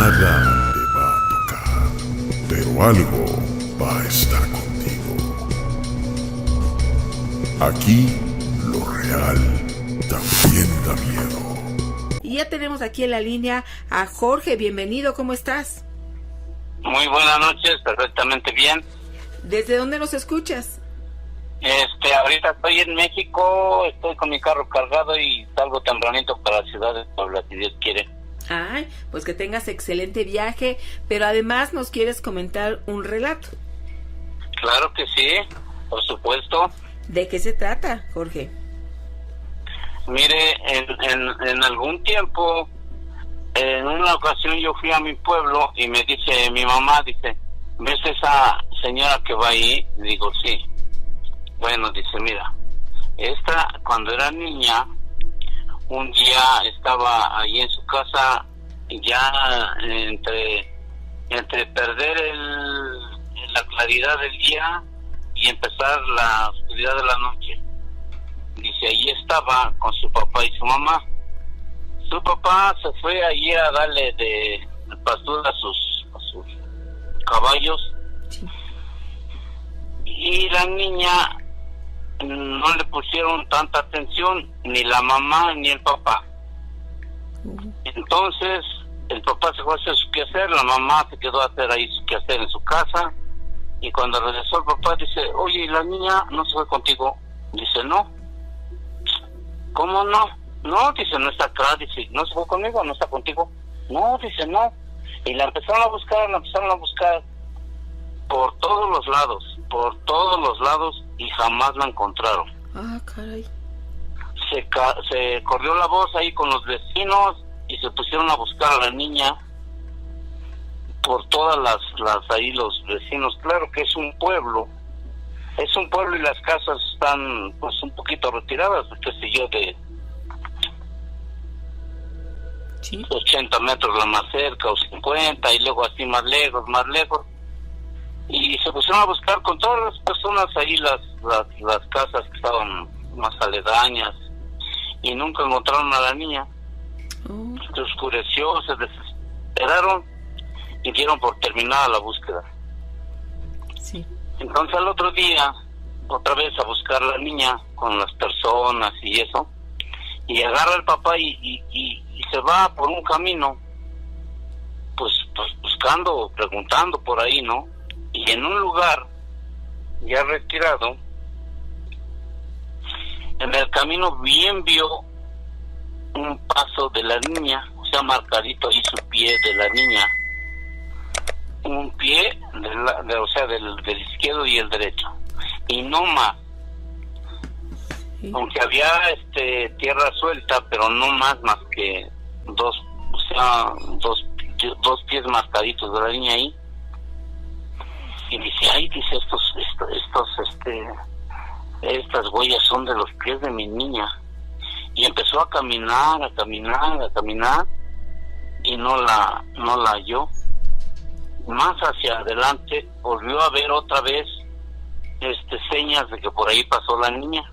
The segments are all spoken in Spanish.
Nada te va a tocar, pero algo va a estar contigo. Aquí lo real también da miedo. Y ya tenemos aquí en la línea a Jorge. Bienvenido, ¿cómo estás? Muy buenas noches, perfectamente bien. ¿Desde dónde nos escuchas? Ahorita estoy en México, estoy con mi carro cargado y salgo tempranito para la ciudad de Puebla, si Dios quiere. Ay, pues que tengas excelente viaje, pero además nos quieres comentar un relato. Claro que sí, por supuesto. ¿De qué se trata, Jorge? Mire, en algún tiempo, en una ocasión yo fui a mi pueblo y me dice mi mamá, dice, ¿ves esa señora que va ahí? Y digo, sí. Bueno, dice, mira, esta cuando era niña, un día estaba ahí en su casa, ya entre perder la claridad del día y empezar la oscuridad de la noche. Dice, ahí estaba con su papá y su mamá. Su papá se fue allí a darle de pastura a sus caballos. Sí. Y la niña no le pusieron tanta atención, ni la mamá ni el papá. Entonces el papá se fue a hacer su quehacer, la mamá se quedó a hacer ahí su quehacer en su casa, y cuando regresó el papá dice, oye, ¿y la niña no se fue contigo? Dice, no. ¿Cómo no? No, dice, no está acá, dice, ¿no se fue conmigo? ¿No está contigo? No, dice, no. Y la empezaron a buscar por todos los lados, y jamás la encontraron. Ah, caray. Se corrió la voz ahí con los vecinos y se pusieron a buscar a la niña por todas las ahí los vecinos. Claro que es un pueblo y las casas están pues un poquito retiradas, qué sé yo, de Sí. 80 metros la más cerca o 50, y luego así más lejos, y se pusieron a buscar con todas las personas ahí las casas que estaban más aledañas, y nunca encontraron a la niña. Se oscureció, se desesperaron y dieron por terminada la búsqueda. Sí. Entonces al otro día, otra vez a buscar a la niña con las personas y eso, y agarra al papá y se va por un camino, pues buscando, preguntando por ahí, ¿no? Y en un lugar ya retirado, en el camino bien vio un paso de la niña, o sea, marcadito ahí su pie de la niña, un pie del izquierdo y el derecho, y no más. Sí. Aunque había tierra suelta, pero no más que dos pies marcaditos de la niña ahí. Y dice, ay, dice, estas huellas son de los pies de mi niña. Y empezó a caminar, y no la halló. Más hacia adelante volvió a ver otra vez señas de que por ahí pasó la niña.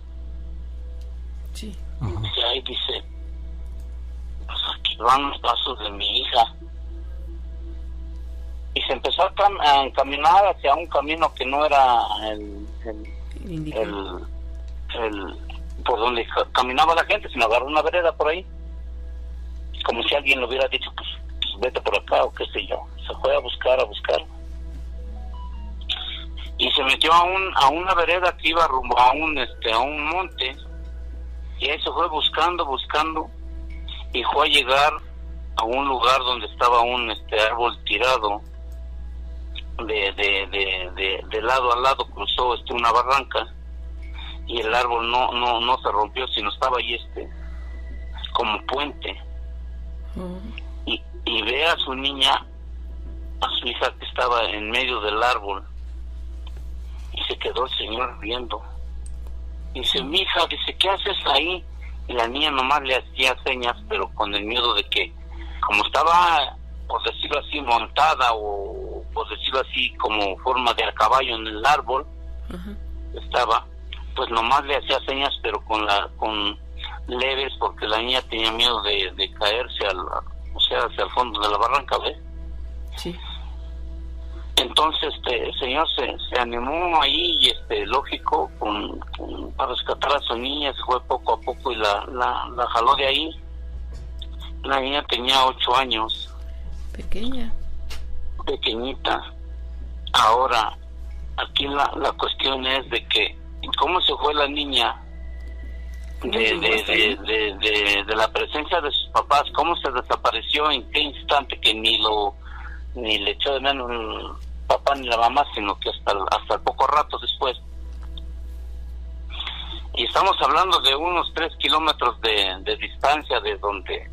Sí. Dice, ay, dice, pues aquí van los pasos de mi hija. Y se empezó a caminar hacia un camino que no era el por donde caminaba la gente, sino agarró una vereda por ahí, como si alguien le hubiera dicho, pues vete por acá o qué sé yo. Se fue a buscar, y se metió a una vereda que iba rumbo a un monte, y ahí se fue buscando, y fue a llegar a un lugar donde estaba un árbol tirado. De lado a lado cruzó una barranca, y el árbol no se rompió, sino estaba ahí como puente. Y ve a su niña, a su hija que estaba en medio del árbol, y se quedó el señor viendo. Dice, mi hija, dice, ¿qué haces ahí? Y la niña nomás le hacía señas, pero con el miedo de que, como estaba, por decirlo así, montada, o por decirlo así, como forma de a caballo en el árbol, estaba, pues nomás le hacía señas, pero con leves, porque la niña tenía miedo de caerse hacia el fondo de la barranca, ¿ves? Sí. Entonces el señor se animó ahí y lógico para rescatar a su niña. Se fue poco a poco y la jaló de ahí. La niña tenía 8 años. Pequeñita. Ahora aquí la cuestión es de que cómo se fue la niña de la presencia de sus papás, cómo se desapareció, en qué instante, que ni le echó de menos el papá ni la mamá, sino que hasta poco rato después. Y estamos hablando de unos 3 kilómetros de distancia de donde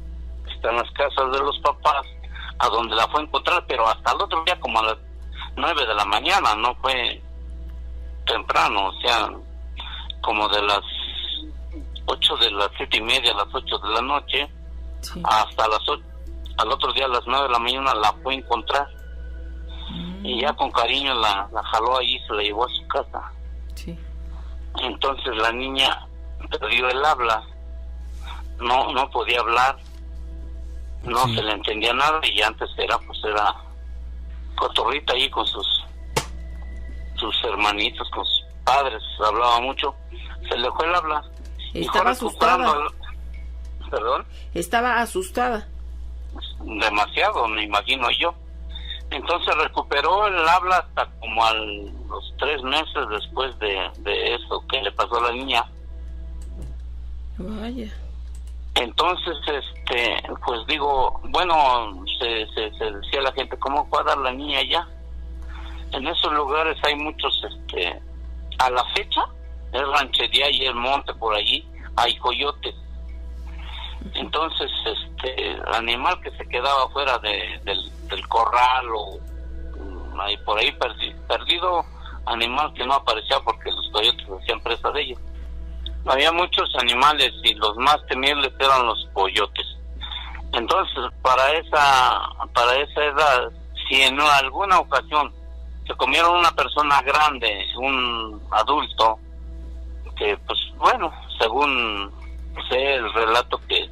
están las casas de los papás a donde la fue a encontrar, pero hasta el otro día como a las 9 de la mañana, no fue temprano, o sea, como de las 8 de las 7:30 a las 8 de la noche, sí, hasta al otro día a las 9 de la mañana la fue a encontrar. Y ya con cariño la jaló ahí y se la llevó a su casa. Sí. Entonces la niña perdió el habla, no podía hablar, no sí, se le entendía nada, y antes era cotorrita ahí con sus hermanitos, con sus padres, hablaba mucho, se le fue el habla. Estaba asustada. ¿Perdón? Estaba asustada. Demasiado, me imagino yo. Entonces recuperó el habla hasta como a los 3 meses después de eso que le pasó a la niña. Vaya. Entonces, pues digo, bueno, se decía la gente, ¿cómo fue a dar la niña allá? En esos lugares hay muchos, a la fecha, es ranchería y el monte por allí, hay coyotes. Entonces, animal que se quedaba fuera del corral o ahí por ahí perdido, animal que no aparecía porque los coyotes hacían presa de ellos. Había muchos animales y los más temibles eran los coyotes. Entonces, para esa edad, si en alguna ocasión se comieron una persona grande, un adulto, que pues bueno, según sé el relato, que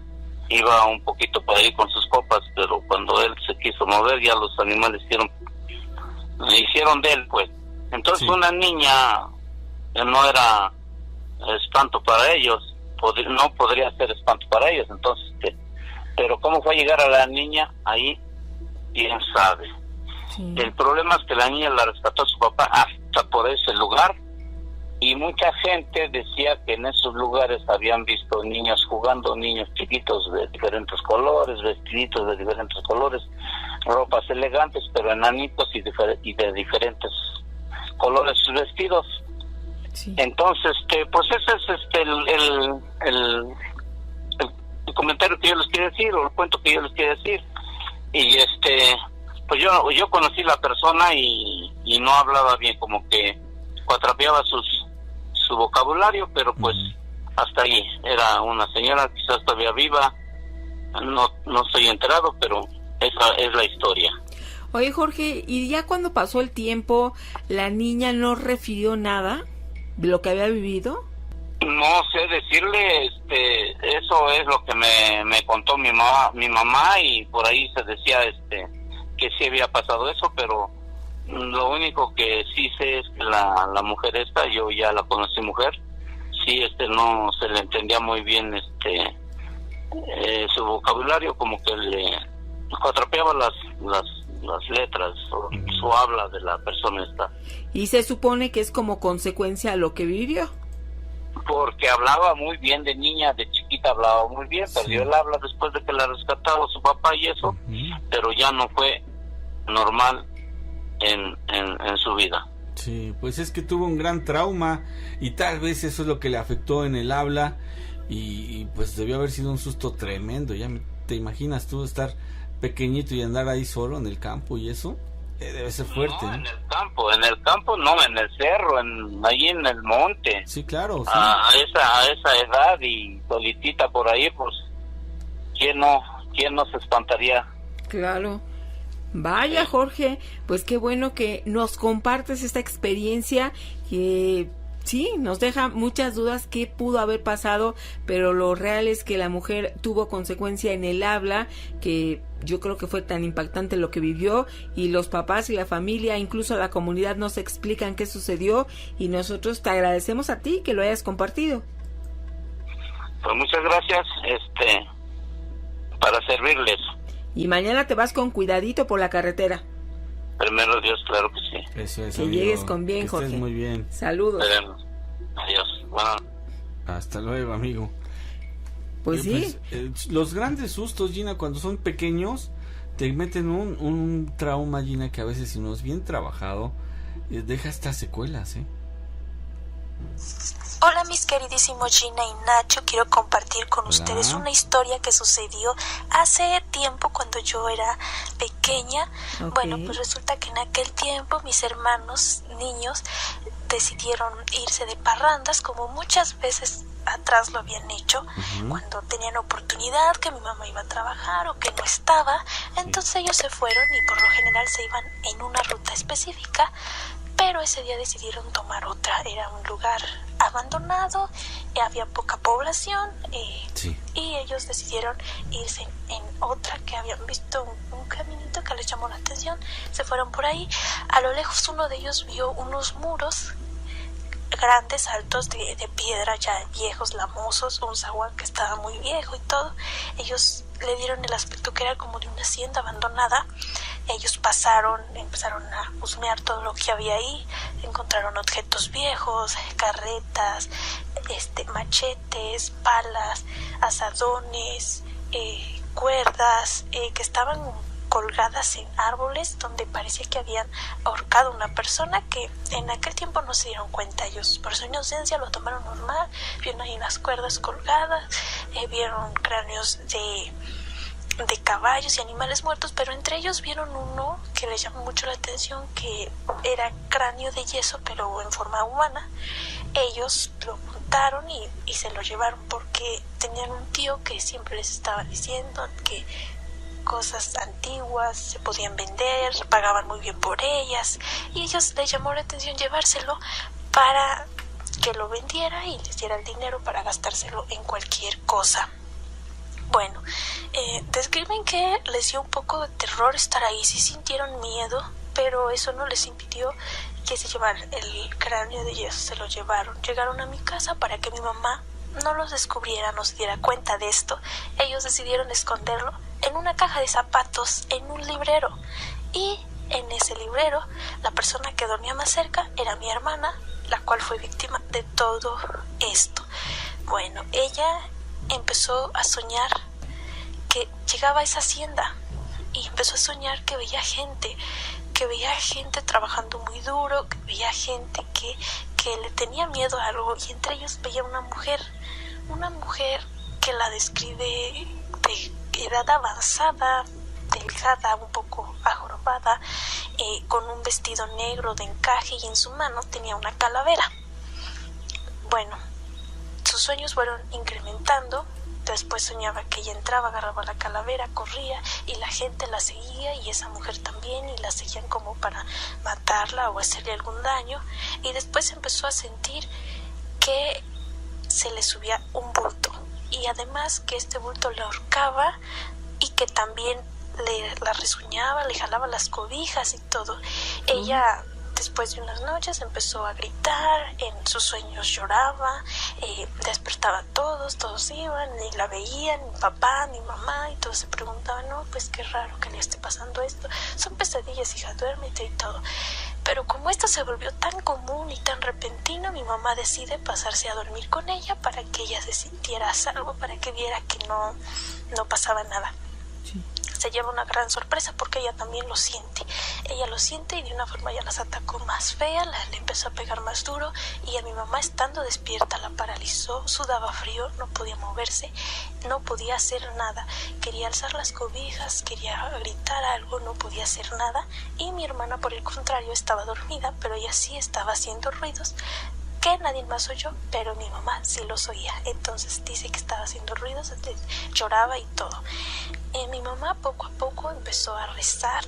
iba un poquito por ahí con sus copas, pero cuando él se quiso mover ya los animales hicieron de él, pues. Entonces sí, una niña no era espanto para ellos, no podría ser espanto para ellos. Entonces, pero cómo fue a llegar a la niña ahí, quién sabe. Sí. El problema es que la niña la rescató a su papá hasta por ese lugar, y mucha gente decía que en esos lugares habían visto niños jugando, niños chiquitos de diferentes colores, vestiditos de diferentes colores, ropas elegantes, pero enanitos y de diferentes colores sus vestidos. Sí. Entonces, pues ese es el comentario que yo les quiero decir, o el cuento que yo les quiero decir. Y pues yo conocí la persona y no hablaba bien, como que cuatrapeaba su vocabulario, pero pues hasta ahí. Era una señora, quizás todavía viva, no estoy enterado, pero esa es la historia. Oye, Jorge, ¿y ya cuando pasó el tiempo, la niña no refirió nada de lo que había vivido? No sé decirle, eso es lo que me contó mi mamá, y por ahí se decía que sí había pasado eso, pero lo único que sí sé es que la mujer esta, yo ya la conocí mujer, sí, no se le entendía muy bien su vocabulario, como que le atrapeaba las letras o su habla de la persona esta. Y se supone que es como consecuencia de lo que vivió. Porque hablaba muy bien de niña, de chiquita hablaba muy bien, sí, perdió el habla después de que la rescataba su papá y eso, pero ya no fue normal en su vida. Sí, pues es que tuvo un gran trauma y tal vez eso es lo que le afectó en el habla, y pues debió haber sido un susto tremendo. Ya te imaginas tú estar pequeñito y andar ahí solo en el campo y eso debe ser fuerte. No, en el campo no, en el cerro, ahí en el monte. Sí, claro. Sí. A esa edad y solitita por ahí, pues ¿quién no se espantaría? Claro. Vaya, Jorge, pues qué bueno que nos compartes esta experiencia, que sí, nos deja muchas dudas qué pudo haber pasado, pero lo real es que la mujer tuvo consecuencia en el habla, que yo creo que fue tan impactante lo que vivió, y los papás y la familia, incluso la comunidad, nos explican qué sucedió, y nosotros te agradecemos a ti que lo hayas compartido. Pues muchas gracias, para servirles. Y mañana te vas con cuidadito por la carretera. Primero Dios, claro que sí. Eso es, Que amigo. llegues con bien, Que Jorge. estés muy bien. Saludos. Adiós. Bueno. Hasta luego, amigo. Pues sí. Los grandes sustos, Gina, cuando son pequeños, te meten un trauma, Gina, que a veces, si no es bien trabajado, deja estas secuelas, ¿eh? Hola mis queridísimos Gina y Nacho, quiero compartir con ustedes una historia que sucedió hace tiempo cuando yo era pequeña. Okay. Bueno, pues resulta que en aquel tiempo mis hermanos niños decidieron irse de parrandas, como muchas veces atrás lo habían hecho, cuando tenían oportunidad, que mi mamá iba a trabajar o que no estaba. Entonces ellos se fueron y por lo general se iban en una ruta específica, pero ese día decidieron tomar otra. Era un lugar abandonado, había poca población, y ellos decidieron irse en otra que habían visto un caminito que les llamó la atención. Se fueron por ahí. A lo lejos uno de ellos vio unos muros grandes, altos, de piedra, ya viejos, lamosos, un zaguán que estaba muy viejo y todo. Ellos le dieron el aspecto que era como de una hacienda abandonada. Ellos pasaron, empezaron a husmear todo lo que había ahí, encontraron objetos viejos, carretas, machetes, palas, azadones, cuerdas, que estaban colgadas en árboles donde parecía que habían ahorcado a una persona, que en aquel tiempo no se dieron cuenta. Ellos por su inocencia lo tomaron normal, vieron ahí las cuerdas colgadas, vieron cráneos de caballos y animales muertos, pero entre ellos vieron uno que les llamó mucho la atención, que era cráneo de yeso pero en forma humana. Ellos lo montaron y se lo llevaron porque tenían un tío que siempre les estaba diciendo que cosas antiguas se podían vender, pagaban muy bien por ellas, y ellos les llamó la atención llevárselo para que lo vendiera y les diera el dinero para gastárselo en cualquier cosa. Bueno, describen que les dio un poco de terror estar ahí, sí sintieron miedo, pero eso no les impidió que se llevaran el cráneo de yeso. Se lo llevaron, llegaron a mi casa para que mi mamá no los descubriera, no se diera cuenta de esto. Ellos decidieron esconderlo en una caja de zapatos, en un librero, y en ese librero la persona que dormía más cerca era mi hermana, la cual fue víctima de todo esto. Bueno, ella empezó a soñar que llegaba a esa hacienda y empezó a soñar que veía gente trabajando muy duro, que veía gente que le tenía miedo a algo, y entre ellos veía una mujer que la describe de edad avanzada, delgada, un poco ajorobada, con un vestido negro de encaje, y en su mano tenía una calavera. Bueno, sus sueños fueron incrementando. Después soñaba que ella entraba, agarraba la calavera, corría y la gente la seguía, y esa mujer también, y la seguían como para matarla o hacerle algún daño. Y después empezó a sentir que se le subía un bulto, y además que este bulto la ahorcaba y que también la resuñaba, le jalaba las cobijas y todo. Ella, después de unas noches, empezó a gritar, en sus sueños lloraba, despertaba a todos iban y la veían, mi papá, mi mamá, y todos se preguntaban, no, pues qué raro que le esté pasando esto, son pesadillas, hija, duérmete y todo. Pero como esto se volvió tan común y tan repentino, mi mamá decide pasarse a dormir con ella para que ella se sintiera a salvo, para que viera que no pasaba nada. Se lleva una gran sorpresa porque ella también lo siente. Ella lo siente y de una forma ya las atacó más fea, le empezó a pegar más duro, y a mi mamá, estando despierta, la paralizó, sudaba frío, no podía moverse, no podía hacer nada. Quería alzar las cobijas, quería gritar algo, no podía hacer nada. Y mi hermana, por el contrario, estaba dormida, pero ella sí estaba haciendo ruidos que nadie más oyó, pero mi mamá sí los oía. Entonces dice que estaba haciendo ruidos, lloraba y todo. Mi mamá poco a poco empezó a rezar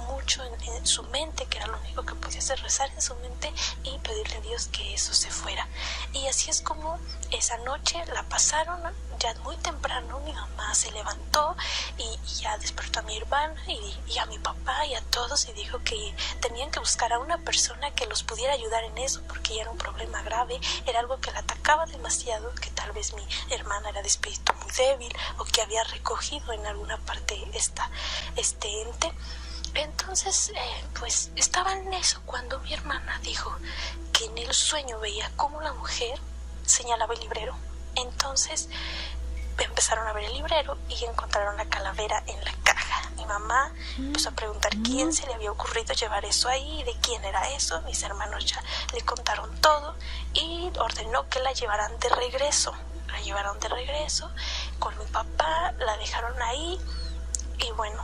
mucho en su mente, que era lo único que podía hacer, rezar en su mente y pedirle a Dios que eso se fuera. Y así es como esa noche la pasaron. Ya muy temprano mi mamá se levantó y ya despertó a mi hermana y a mi papá y a todos, y dijo que tenían que buscar a una persona que los pudiera ayudar en eso, porque ya era un problema grave, era algo que la atacaba demasiado, que tal vez mi hermana era de espíritu muy débil o que había recogido en alguna parte este ente. Entonces pues estaba en eso cuando mi hermana dijo que en el sueño veía cómo la mujer señalaba el librero. Entonces empezaron a ver el librero y encontraron la calavera en la caja. Mi mamá empezó a preguntar quién se le había ocurrido llevar eso ahí, de quién era eso. Mis hermanos ya le contaron todo y ordenó que la llevaran de regreso. La llevaron de regreso con mi papá, la dejaron ahí y bueno,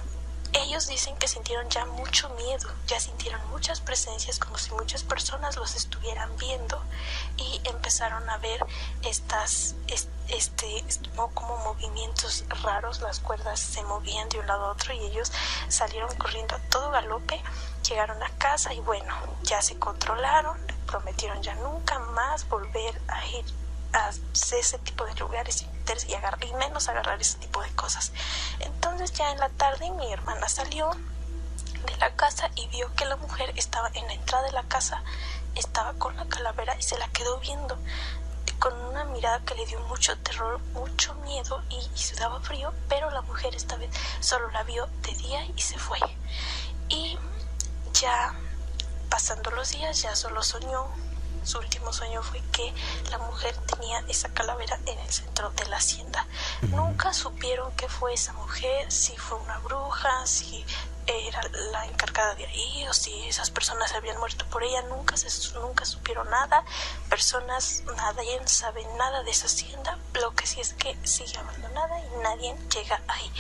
ellos dicen que sintieron ya mucho miedo, ya sintieron muchas presencias, como si muchas personas los estuvieran viendo, y empezaron a ver como movimientos raros. Las cuerdas se movían de un lado a otro y ellos salieron corriendo a todo galope, llegaron a casa y bueno, ya se controlaron, prometieron ya nunca más volver a ir a ese tipo de lugares y menos agarrar ese tipo de cosas. Entonces ya en la tarde mi hermana salió de la casa y vio que la mujer estaba en la entrada de la casa, estaba con la calavera y se la quedó viendo con una mirada que le dio mucho terror, mucho miedo y sudaba frío, pero la mujer esta vez solo la vio de día y se fue. Y ya pasando los días ya solo soñó. Su último sueño fue que la mujer tenía esa calavera en el centro de la hacienda. Nunca supieron qué fue esa mujer, si fue una bruja, si era la encargada de ahí o si esas personas habían muerto por ella. Nunca supieron nada. Personas, nadie sabe nada de esa hacienda. Lo que sí es que sigue abandonada y nadie llega ahí.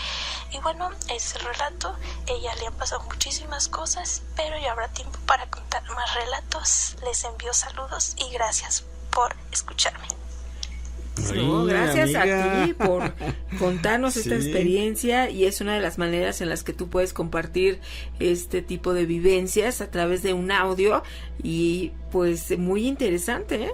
Y bueno, ese relato, ella le han pasado muchísimas cosas, pero ya habrá tiempo para contar más relatos. Les envío saludos y gracias por escucharme. No, gracias amiga. a ti por contarnos esta Sí. experiencia, y es una de las maneras en las que tú puedes compartir este tipo de vivencias a través de un audio, y pues muy interesante, ¿eh?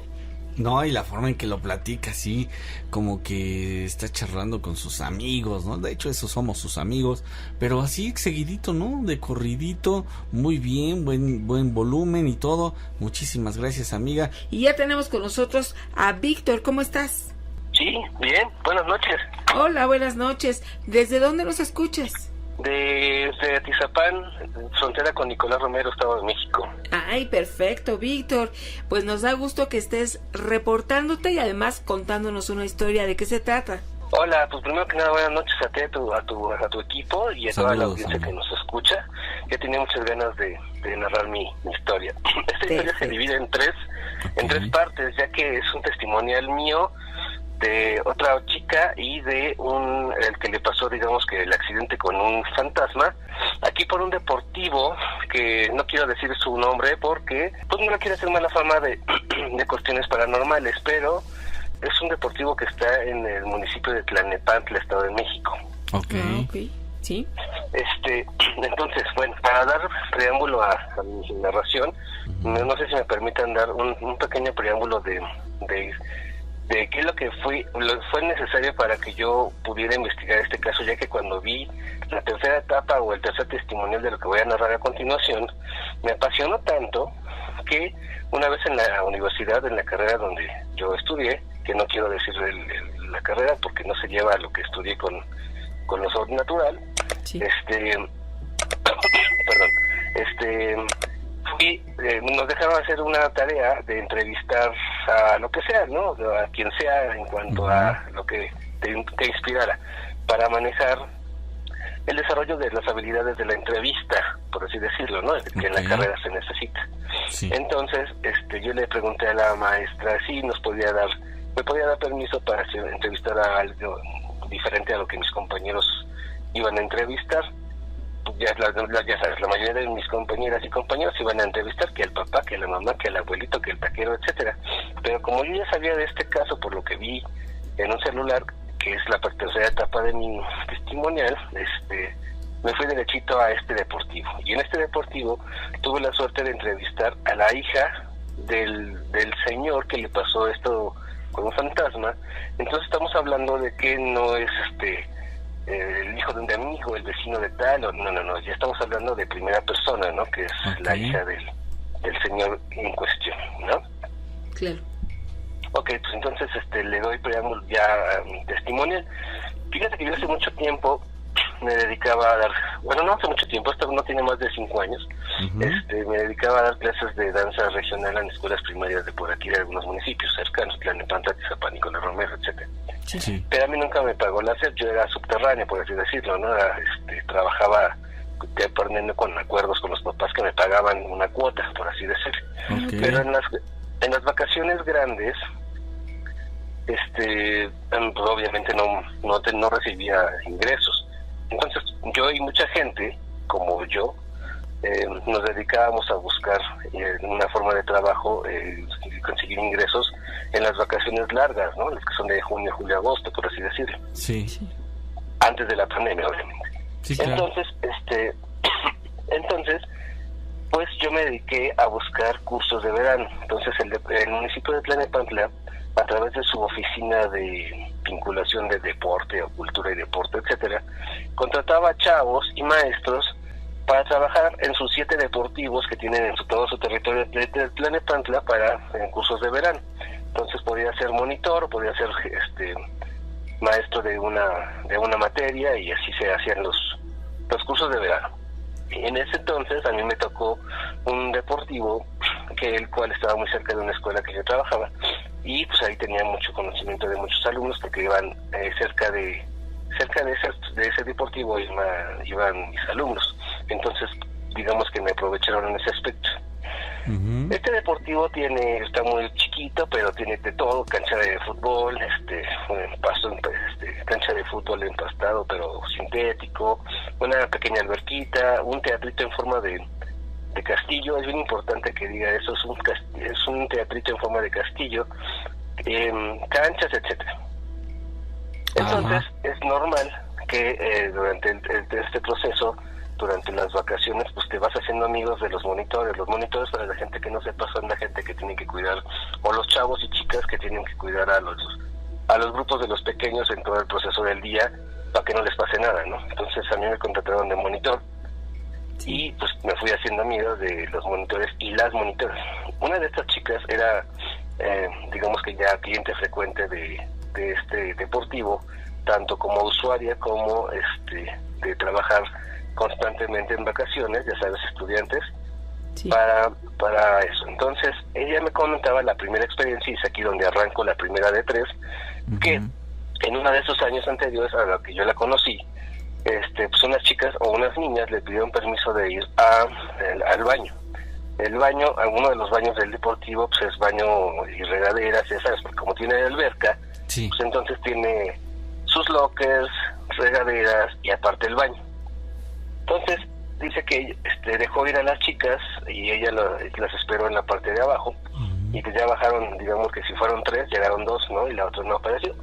No, y la forma en que lo platica, así como que está charlando con sus amigos, ¿no? De hecho, esos somos sus amigos, pero así seguidito, ¿no? De corridito, muy bien, buen volumen y todo. Muchísimas gracias, amiga. Y ya tenemos con nosotros a Víctor. ¿Cómo estás? Sí, bien, buenas noches. Hola, buenas noches. ¿Desde dónde nos escuchas? Desde Atizapán, frontera con Nicolás Romero, Estado de México. Ay, perfecto, Víctor. Pues nos da gusto que estés reportándote y además contándonos una historia. ¿De qué se trata? Hola, pues primero que nada, buenas noches a ti, a tu equipo y a toda la Saludos, audiencia amigo. que nos escucha. Yo tenía muchas ganas de narrar mi historia. Esta historia se Perfecto. divide en tres partes, ya que es un testimonial mío, de otra chica y de el que le pasó, digamos, que el accidente con un fantasma, aquí por un deportivo que no quiero decir su nombre porque pues no le quiero hacer mala fama de cuestiones paranormales, pero es un deportivo que está en el municipio de Tlalnepantla, Estado de México. Ok. Ah, ok. Sí. Entonces, bueno, para dar preámbulo a mi narración, no sé si me permitan dar un pequeño preámbulo de qué es lo que fue necesario para que yo pudiera investigar este caso, ya que cuando vi la tercera etapa o el tercer testimonial de lo que voy a narrar a continuación, me apasionó tanto que una vez en la universidad, en la carrera donde yo estudié, que no quiero decir la carrera porque no se lleva a lo que estudié con lo sobrenatural, Sí. nos dejaron hacer una tarea de entrevistar a lo que sea, ¿no? A quien sea en cuanto a lo que te inspirara, para manejar el desarrollo de las habilidades de la entrevista, por así decirlo, ¿no? Que en la carrera se necesita. Sí. Entonces, yo le pregunté a la maestra si me podía dar permiso para entrevistar a algo diferente a lo que mis compañeros iban a entrevistar. Ya sabes, la mayoría de mis compañeras y compañeros iban a entrevistar que al papá, que a la mamá, que al abuelito, que al taquero, etcétera. Pero como yo ya sabía de este caso por lo que vi en un celular, que es la tercera etapa de mi testimonial, me fui derechito a este deportivo. Y en este deportivo tuve la suerte de entrevistar a la hija del señor que le pasó esto con un fantasma. Entonces estamos hablando de que no es el hijo de un amigo, el vecino de tal, no, ya estamos hablando de primera persona, ¿no? Que es la hija del señor en cuestión, ¿no? Claro. Ok, pues entonces le doy preámbulo ya a mi testimonio. Fíjate que yo hace mucho tiempo me dedicaba a dar, bueno, no hace mucho tiempo, esto no tiene más de 5 años, me dedicaba a dar clases de danza regional en escuelas primarias de por aquí, de algunos municipios cercanos, Tlalnepantla, Tizapán, Nicolás Romero, etcétera. Sí. Pero a mí nunca me pagó la SEP, yo era subterráneo, por así decirlo, ¿no? Trabajaba aprendiendo con acuerdos con los papás que me pagaban una cuota, por así decirlo. Okay. Pero en las vacaciones grandes, pues obviamente no recibía ingresos. Entonces yo y mucha gente como yo nos dedicábamos a buscar una forma de trabajo, conseguir ingresos en las vacaciones largas, ¿no? Las que son de junio, julio, agosto, por así decirlo. Sí. Antes de la pandemia, obviamente. Sí, claro. Entonces, pues yo me dediqué a buscar cursos de verano. Entonces el municipio de Tlalnepantla, a través de su oficina de vinculación de deporte o cultura y deporte, etcétera, contrataba a chavos y maestros para trabajar en sus 7 deportivos que tienen en todo su territorio de Tlalnepantla en cursos de verano. Entonces podía ser monitor o podía ser maestro de una materia, y así se hacían los cursos de verano. Y en ese entonces a mí me tocó un deportivo el cual estaba muy cerca de una escuela que yo trabajaba, y pues ahí tenía mucho conocimiento de muchos alumnos porque iban cerca de ese deportivo iban mis alumnos. Entonces digamos que me aprovecharon en ese aspecto. Este deportivo está muy chiquito, pero tiene de todo: cancha de fútbol, cancha de fútbol empastado pero sintético, una pequeña alberquita, un teatrito en forma de castillo. Es bien importante que diga eso, es un teatrito en forma de castillo, canchas, etcétera. Entonces es normal que durante este proceso, durante las vacaciones, pues te vas haciendo amigos de los monitores. Los monitores, para la gente que no sepa, son la gente que tiene que cuidar, o los chavos y chicas que tienen que cuidar a los grupos de los pequeños en todo el proceso del día, para que no les pase nada, ¿no? Entonces a mí me contrataron de monitor, y pues me fui haciendo amigos de los monitores y las monitoras. Una de estas chicas era, digamos que ya cliente frecuente de este deportivo, tanto como usuaria como de trabajar constantemente en vacaciones, ya sabes, estudiantes, para eso. Entonces ella me comentaba la primera experiencia, y es aquí donde arranco la primera de 3, que en uno de esos años anteriores a lo que yo la conocí, pues unas chicas o unas niñas le pidieron permiso de ir al baño. El baño, alguno de los baños del deportivo, pues es baño y regaderas, ya sabes, porque como tiene alberca, pues entonces tiene sus lockers, regaderas y aparte el baño. Entonces dice que dejó ir a las chicas y ella las esperó en la parte de abajo, y que ya bajaron, digamos que si fueron 3, llegaron 2, ¿no? Y la otra no apareció.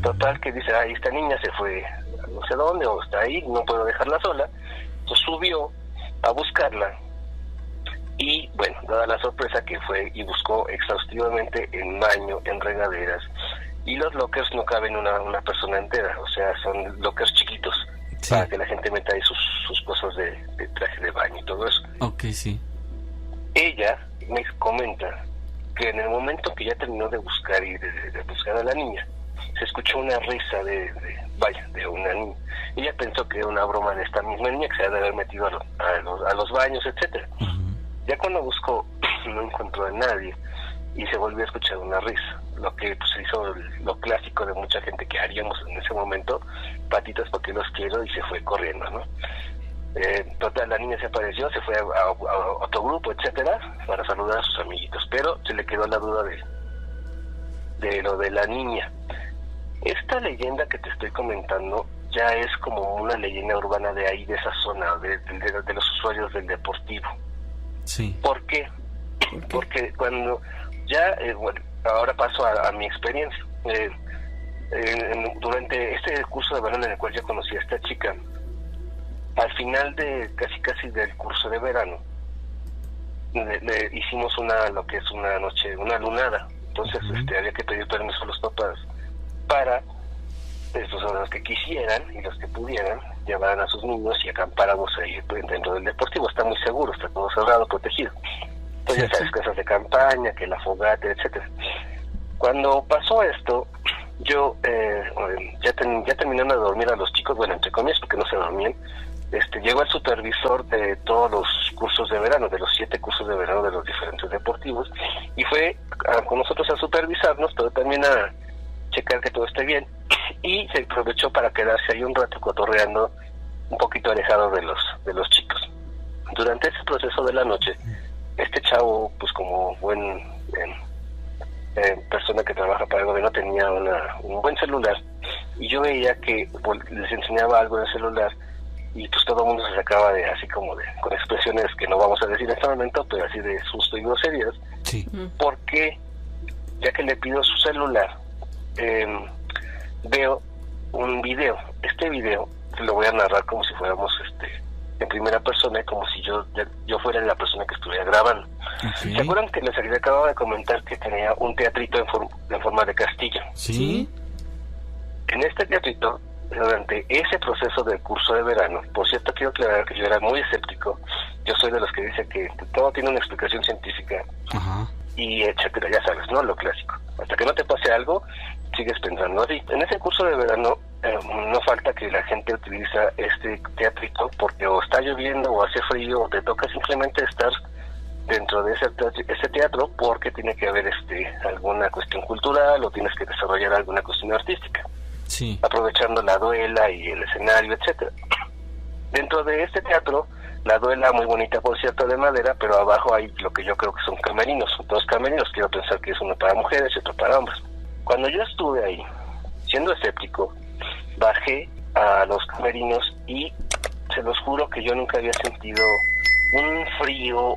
Total, que dice, esta niña se fue a no sé dónde, o está ahí, no puedo dejarla sola. Entonces subió a buscarla, y bueno, dada la sorpresa que fue y buscó exhaustivamente en baño, en regaderas, y los lockers no caben una persona entera, o sea, son lockers chiquitos, para que la gente meta ahí sus cosas de traje de baño y todo eso. Sí. Ella me comenta que en el momento que ya terminó de buscar y de buscar a la niña, se escuchó una risa de una niña. Ella pensó que era una broma de esta misma niña que se había de haber metido a los baños, etcétera. Ya cuando buscó, no encontró a nadie, y se volvió a escuchar una risa, lo que pues hizo lo clásico de mucha gente que haríamos en ese momento: patitas porque los quiero, y se fue corriendo, ¿no? Total, la niña se apareció, se fue a otro grupo, etcétera, para saludar a sus amiguitos, pero se le quedó la duda de lo de la niña. Esta leyenda que te estoy comentando ya es como una leyenda urbana de ahí, de esa zona, de los usuarios del deportivo. ¿Por qué? Porque cuando ya, bueno, ahora paso a mi experiencia. durante este curso de verano en el cual yo conocí a esta chica, al final de casi del curso de verano, le hicimos lo que es una noche, una lunada. Entonces había que pedir permiso a los papás para los que quisieran y los que pudieran llevaran a sus niños y acampáramos ahí dentro del deportivo. Está muy seguro, está todo cerrado, protegido. Entonces ya sabes, casas de campaña, que la fogata, etcétera. Cuando pasó esto, yo ya terminando de dormir a los chicos, bueno, entre comillas, porque no se dormían, llegó el supervisor de todos los cursos de verano, de los 7 cursos de verano de los diferentes deportivos, y fue con nosotros a supervisarnos, pero también a checar que todo esté bien, y se aprovechó para quedarse ahí un rato cotorreando, un poquito alejado de los chicos. Durante ese proceso de la noche, este chavo, pues como buen persona que trabaja para el gobierno, tenía un buen celular, y yo veía que les enseñaba algo en el celular, y pues todo el mundo se sacaba con expresiones que no vamos a decir en este momento, pero así de susto y groserías. Sí. Porque ya que le pido su celular, veo un video. Este video lo voy a narrar como si fuéramos en primera persona, como si yo fuera la persona que estuviera grabando. Okay. ¿Se acuerdan que les acababa de comentar que tenía un teatrito en forma de castillo? Sí. En este teatrito, durante ese proceso del curso de verano, por cierto, quiero aclarar que yo era muy escéptico. Yo soy de los que dice que todo tiene una explicación científica. Ajá. Y etcétera, ya sabes, ¿no? Lo clásico. Hasta que no te pase algo, sigues pensando así. En ese curso de verano, no falta que la gente utiliza este teatrito porque o está lloviendo o hace frío o te toca simplemente estar dentro de ese teatro porque tiene que haber alguna cuestión cultural o tienes que desarrollar alguna cuestión artística. Sí. Aprovechando la duela y el escenario, etcétera. Dentro de este teatro, la duela muy bonita, por cierto, de madera, pero abajo hay lo que yo creo que son camerinos, 2 camerinos, quiero pensar que es uno para mujeres y otro para hombres. Cuando yo estuve ahí, siendo escéptico, bajé a los camerinos y se los juro que yo nunca había sentido un frío,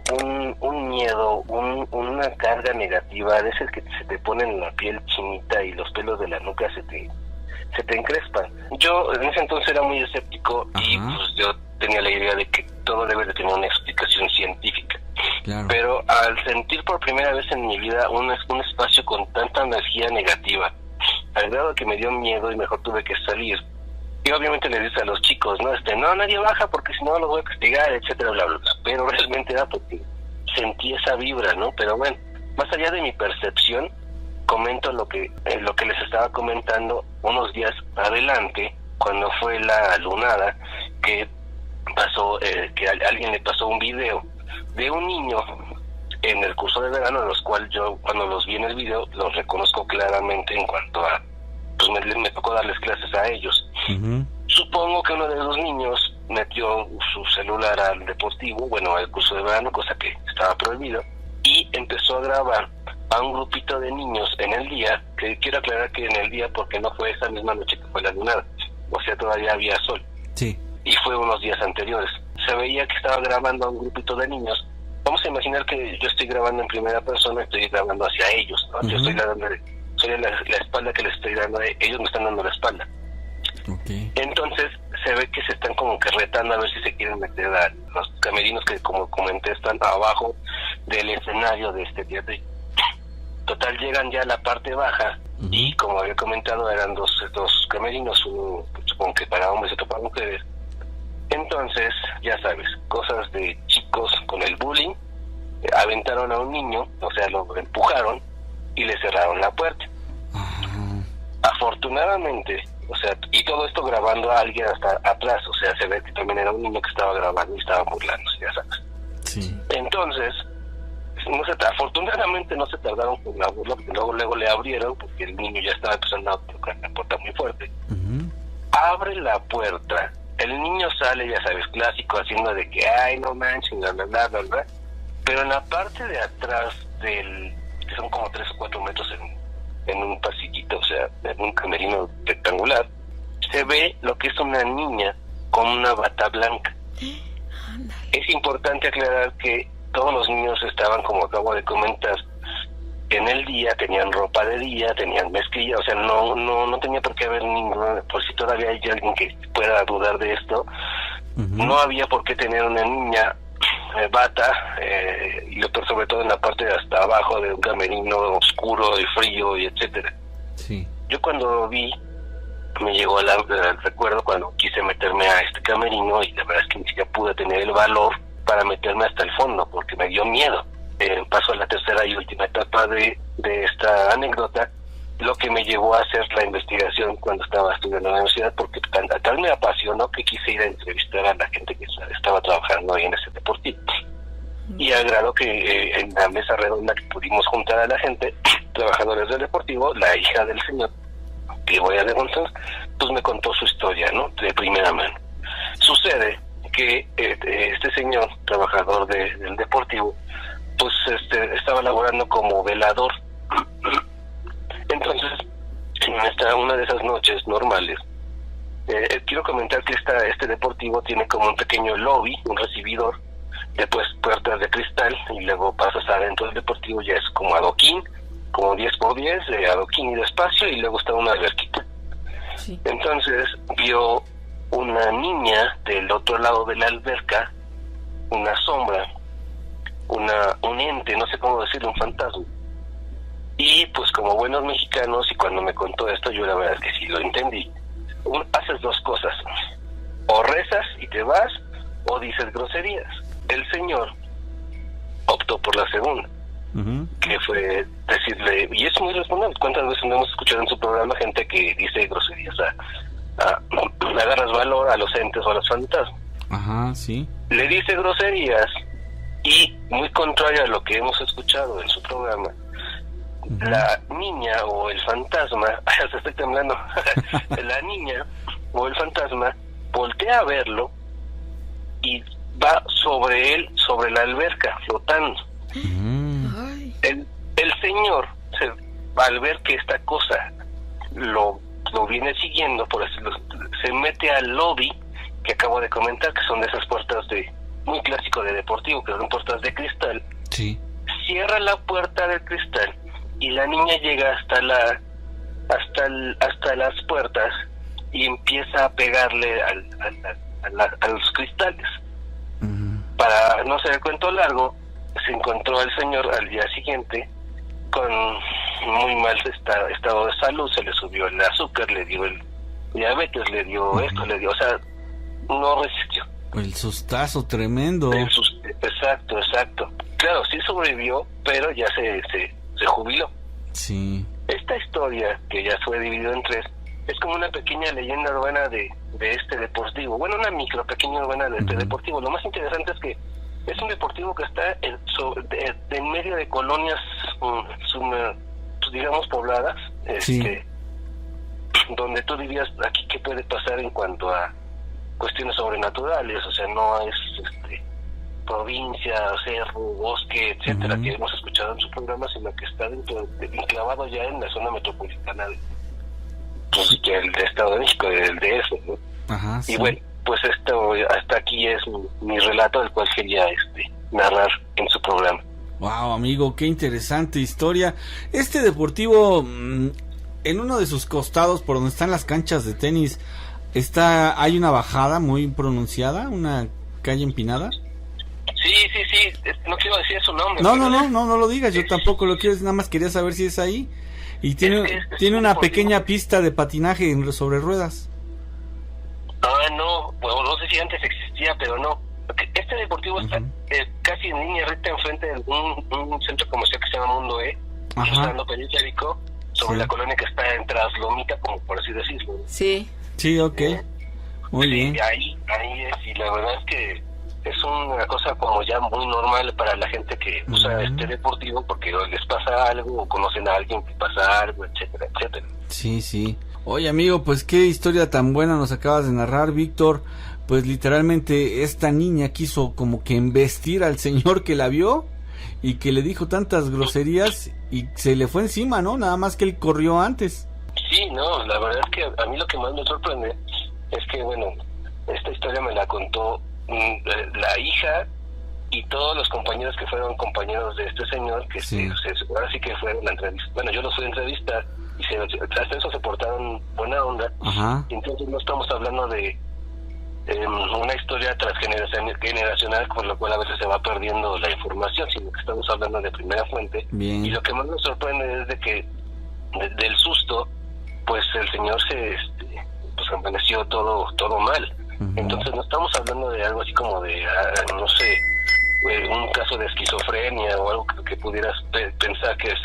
un miedo, una carga negativa, de ese que se te pone en la piel chinita y los pelos de la nuca se te encrespan. Yo en ese entonces era muy escéptico. Ajá. Y pues yo tenía la idea de que todo debe de tener una explicación científica. Claro. Pero al sentir por primera vez en mi vida un espacio con tanta energía negativa, al grado de que me dio miedo y mejor tuve que salir. Y obviamente le dice a los chicos, no, nadie baja porque si no los voy a castigar, etcétera, bla, bla, bla. Pero realmente era porque sentí esa vibra, ¿no? Pero bueno, más allá de mi percepción, comento lo que les estaba comentando unos días adelante, cuando fue la lunada, que pasó, que alguien le pasó un video de un niño en el curso de verano, en los cuales yo cuando los vi en el video los reconozco claramente en cuanto a, pues me tocó darles clases a ellos. Uh-huh. Supongo que uno de los niños metió su celular al deportivo, bueno, al curso de verano, cosa que estaba prohibido, y empezó a grabar a un grupito de niños en el día, que quiero aclarar que en el día porque no fue esa misma noche que fue la lunada, o sea, todavía había sol. Sí. Y fue unos días anteriores. Se veía que estaba grabando a un grupito de niños. Vamos a imaginar que yo estoy grabando en primera persona, estoy grabando hacia ellos, ¿no? Uh-huh. Yo estoy soy la espalda que les estoy dando, ellos me están dando la espalda. Okay. Entonces se ve que se están como que retando a ver si se quieren meter a los camerinos que, como comenté, están abajo del escenario de este teatro. Total, llegan ya a la parte baja. Uh-huh. Y como había comentado, eran dos camerinos, uno supongo que para hombres y otro para mujeres. Entonces, ya sabes, cosas de chicos con el bullying, aventaron a un niño, o sea, lo empujaron y le cerraron la puerta. Uh-huh. Afortunadamente, o sea, y todo esto grabando a alguien hasta atrás, o sea, se ve que también era un niño que estaba grabando y estaba burlando, ya sabes. Sí. Entonces, afortunadamente no se tardaron con la burla, porque luego le abrieron, porque el niño ya estaba empezando a tocar la puerta muy fuerte. Uh-huh. Abre la puerta, el niño sale, ya sabes, clásico, haciendo de que, ay, no manches, bla, bla, bla, bla, bla. Pero en la parte de atrás que son como 3 o 4 metros en un pasillito, o sea, en un camerino rectangular, se ve lo que es una niña con una bata blanca. Es importante aclarar que todos los niños estaban, como acabo de comentar, en el día, tenían ropa de día, tenían mezclilla, o sea, no tenía por qué haber ninguna, por si todavía hay alguien que pueda dudar de esto, no había por qué tener una niña bata, y otro sobre todo en la parte de hasta abajo de un camerino oscuro y frío y etcétera. Sí. Yo cuando vi, me llegó al recuerdo cuando quise meterme a este camerino, y la verdad es que ni siquiera pude tener el valor para meterme hasta el fondo porque me dio miedo. Paso a la tercera y última etapa de esta anécdota, lo que me llevó a hacer la investigación cuando estaba estudiando en la universidad, porque tal me apasionó que quise ir a entrevistar a la gente que estaba trabajando ahí en ese deportivo. Y al grado que en la mesa redonda que pudimos juntar a la gente, trabajadores del deportivo, la hija del señor, que voy a denunciar, pues me contó su historia, ¿no? De primera mano. Sucede que este señor, trabajador del deportivo, pues estaba laborando como velador. Entonces, en una de esas noches normales, quiero comentar que este deportivo tiene como un pequeño lobby, un recibidor, después puertas de cristal, y luego pasas adentro del deportivo, ya es como adoquín, como 10x10, de adoquín y de espacio, y luego está una alberquita. Sí. Entonces vio una niña del otro lado de la alberca, una sombra, un ente, no sé cómo decirlo, un fantasma. Y pues como buenos mexicanos, y cuando me contó esto, yo la verdad es que sí lo entendí. Haces dos cosas: o rezas y te vas, o dices groserías. El señor optó por la segunda, que fue decirle, y es muy responsable. ¿Cuántas veces no hemos escuchado en su programa gente que dice groserías? Agarras valor a los entes o a los fantasmas. Ajá, sí. Le dice groserías, y muy contrario a lo que hemos escuchado en su programa, la niña o el fantasma, se estoy temblando, la niña o el fantasma voltea a verlo y va sobre él, sobre la alberca, flotando. El señor, al ver que esta cosa lo viene siguiendo, por así decirlo, se mete al lobby que acabo de comentar, que son de esas puertas muy clásico de deportivo, que son puertas de cristal. Sí. Cierra la puerta de cristal y la niña llega hasta las puertas y empieza a pegarle a los cristales. Para no hacer el cuento largo, se encontró al señor al día siguiente con muy mal estado de salud, se le subió el azúcar, le dio el diabetes, le dio esto, le dio, o sea, no resistió. El sustazo tremendo. Exacto. Claro, sí sobrevivió, pero ya se jubiló. Sí. Esta historia, que ya fue dividida en 3, es como una pequeña leyenda urbana de este deportivo. Bueno, una pequeña urbana de este deportivo. Lo más interesante es que es un deportivo que está en medio de colonias, digamos, pobladas, donde tú dirías, aquí qué puede pasar en cuanto a cuestiones sobrenaturales, o sea, no es provincia, cerro, bosque, etcétera, que hemos escuchado en su programa, sino que está enclavado ya en la zona metropolitana del Estado de México, del DF, ¿no? Ajá, sí. Y bueno, pues hasta aquí es mi relato, del cual quería narrar en su programa. Wow, amigo, qué interesante historia. Este deportivo, en uno de sus costados, por donde están las canchas de tenis, hay una bajada muy pronunciada, una calle empinada. Sí, no quiero decir su nombre. No lo digas, yo tampoco lo quiero, nada más quería saber si es ahí. Y tiene una pequeña pista de patinaje sobre ruedas. No, no sé si antes existía, pero no. Este deportivo está casi en línea recta enfrente de un centro comercial que se llama Mundo cruzando Periférico, sobre la colonia que está en Traslomita, como por así decirlo. Sí, ok. Muy bien. Ahí es, y la verdad es que es una cosa como ya muy normal para la gente que usa este deportivo, porque les pasa algo o conocen a alguien que pasa algo, etcétera. Sí. Oye, amigo, pues qué historia tan buena nos acabas de narrar, Víctor. Pues literalmente esta niña quiso como que embestir al señor que la vio y que le dijo tantas groserías y se le fue encima, ¿no? Nada más que él corrió antes. Sí, no, la verdad es que a mí lo que más me sorprende es que, bueno, esta historia me la contó la hija y todos los compañeros que fueron compañeros de este señor, que Sí. ahora sí que fueron la entrevista. Bueno, yo los fui a entrevistar y hasta eso se portaron buena onda. Ajá. Entonces no estamos hablando de una historia transgeneracional, con lo cual a veces se va perdiendo la información, sino que estamos hablando de primera fuente. Bien. Y lo que más nos sorprende es de que del susto, pues el señor pues amaneció todo mal. Ujú. Entonces no estamos hablando de algo así como de, no sé, un caso de esquizofrenia o algo que pudieras pensar que es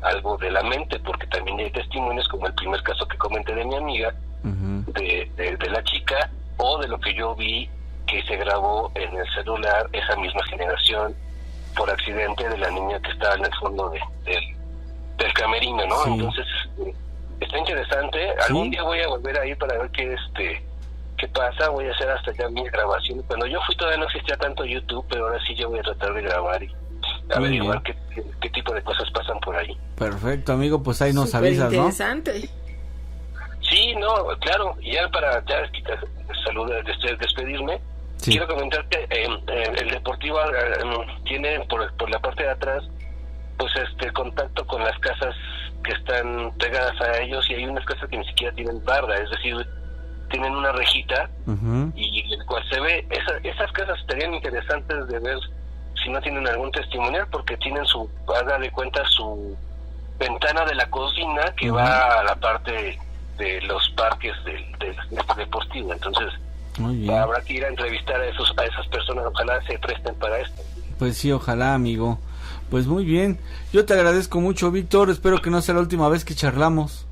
algo de la mente, porque también hay testimonios como el primer caso que comenté de mi amiga, Ujú. de la chica, o de lo que yo vi que se grabó en el celular esa misma generación por accidente de la niña que estaba en el fondo del camerino, ¿no? Sí. Entonces está interesante. Algún día voy a volver ahí para ver qué pasa. Voy a hacer hasta ya mis grabaciones. Cuando yo fui todavía no existía tanto YouTube, pero ahora sí yo voy a tratar de grabar y averiguar qué tipo de cosas pasan por ahí. Perfecto, amigo, pues ahí nos Súper avisas, ¿no? interesante. Sí, no, claro. Y ya para saludar, despedirme, Sí. quiero comentar que el Deportivo tiene por la parte de atrás, pues contacto con las casas que están pegadas a ellos, y hay unas casas que ni siquiera tienen barda, es decir, tienen una rejita, Ujú. y el cual se ve, esas casas estarían interesantes de ver si no tienen algún testimonial, porque tienen haga de cuenta, su ventana de la cocina que Ujú. va a la parte de los parques del Deportivo. Entonces Muy bien. habrá que ir a entrevistar a esas personas, ojalá se presten para esto. Pues sí, ojalá, amigo. Pues muy bien. Yo te agradezco mucho, Víctor. Espero que no sea la última vez que charlamos.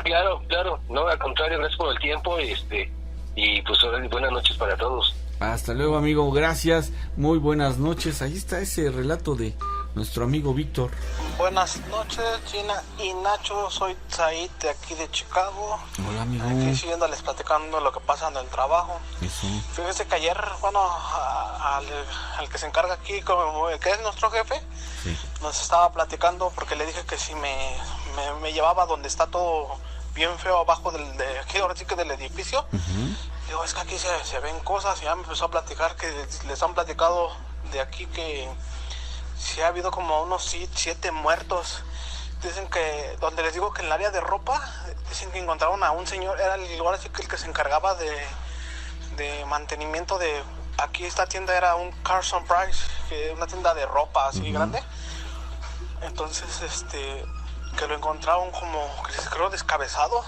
Claro, no, al contrario, gracias por el tiempo, y pues buenas noches para todos. Hasta luego, amigo. Gracias. Muy buenas noches. Ahí está ese relato de nuestro amigo Víctor. Buenas noches, Gina y Nacho. Soy Said de aquí de Chicago. Hola, amigo. Aquí siguiéndoles platicando lo que pasa en el trabajo. Eso. Fíjese que ayer, bueno, al que se encarga aquí, que es nuestro jefe, Sí. nos estaba platicando porque le dije que si me llevaba donde está todo bien feo abajo aquí ahora sí que del edificio. Ujú. Digo, es que aquí se ven cosas, y ya me empezó a platicar que les han platicado de aquí que sí ha habido como unos 7 muertos. Dicen que, donde les digo que en el área de ropa, dicen que encontraron a un señor, era el lugar así que el que se encargaba de mantenimiento de, aquí esta tienda era un Carson Price, que es una tienda de ropa así grande. Entonces, que lo encontraron como, que se creo descabezado,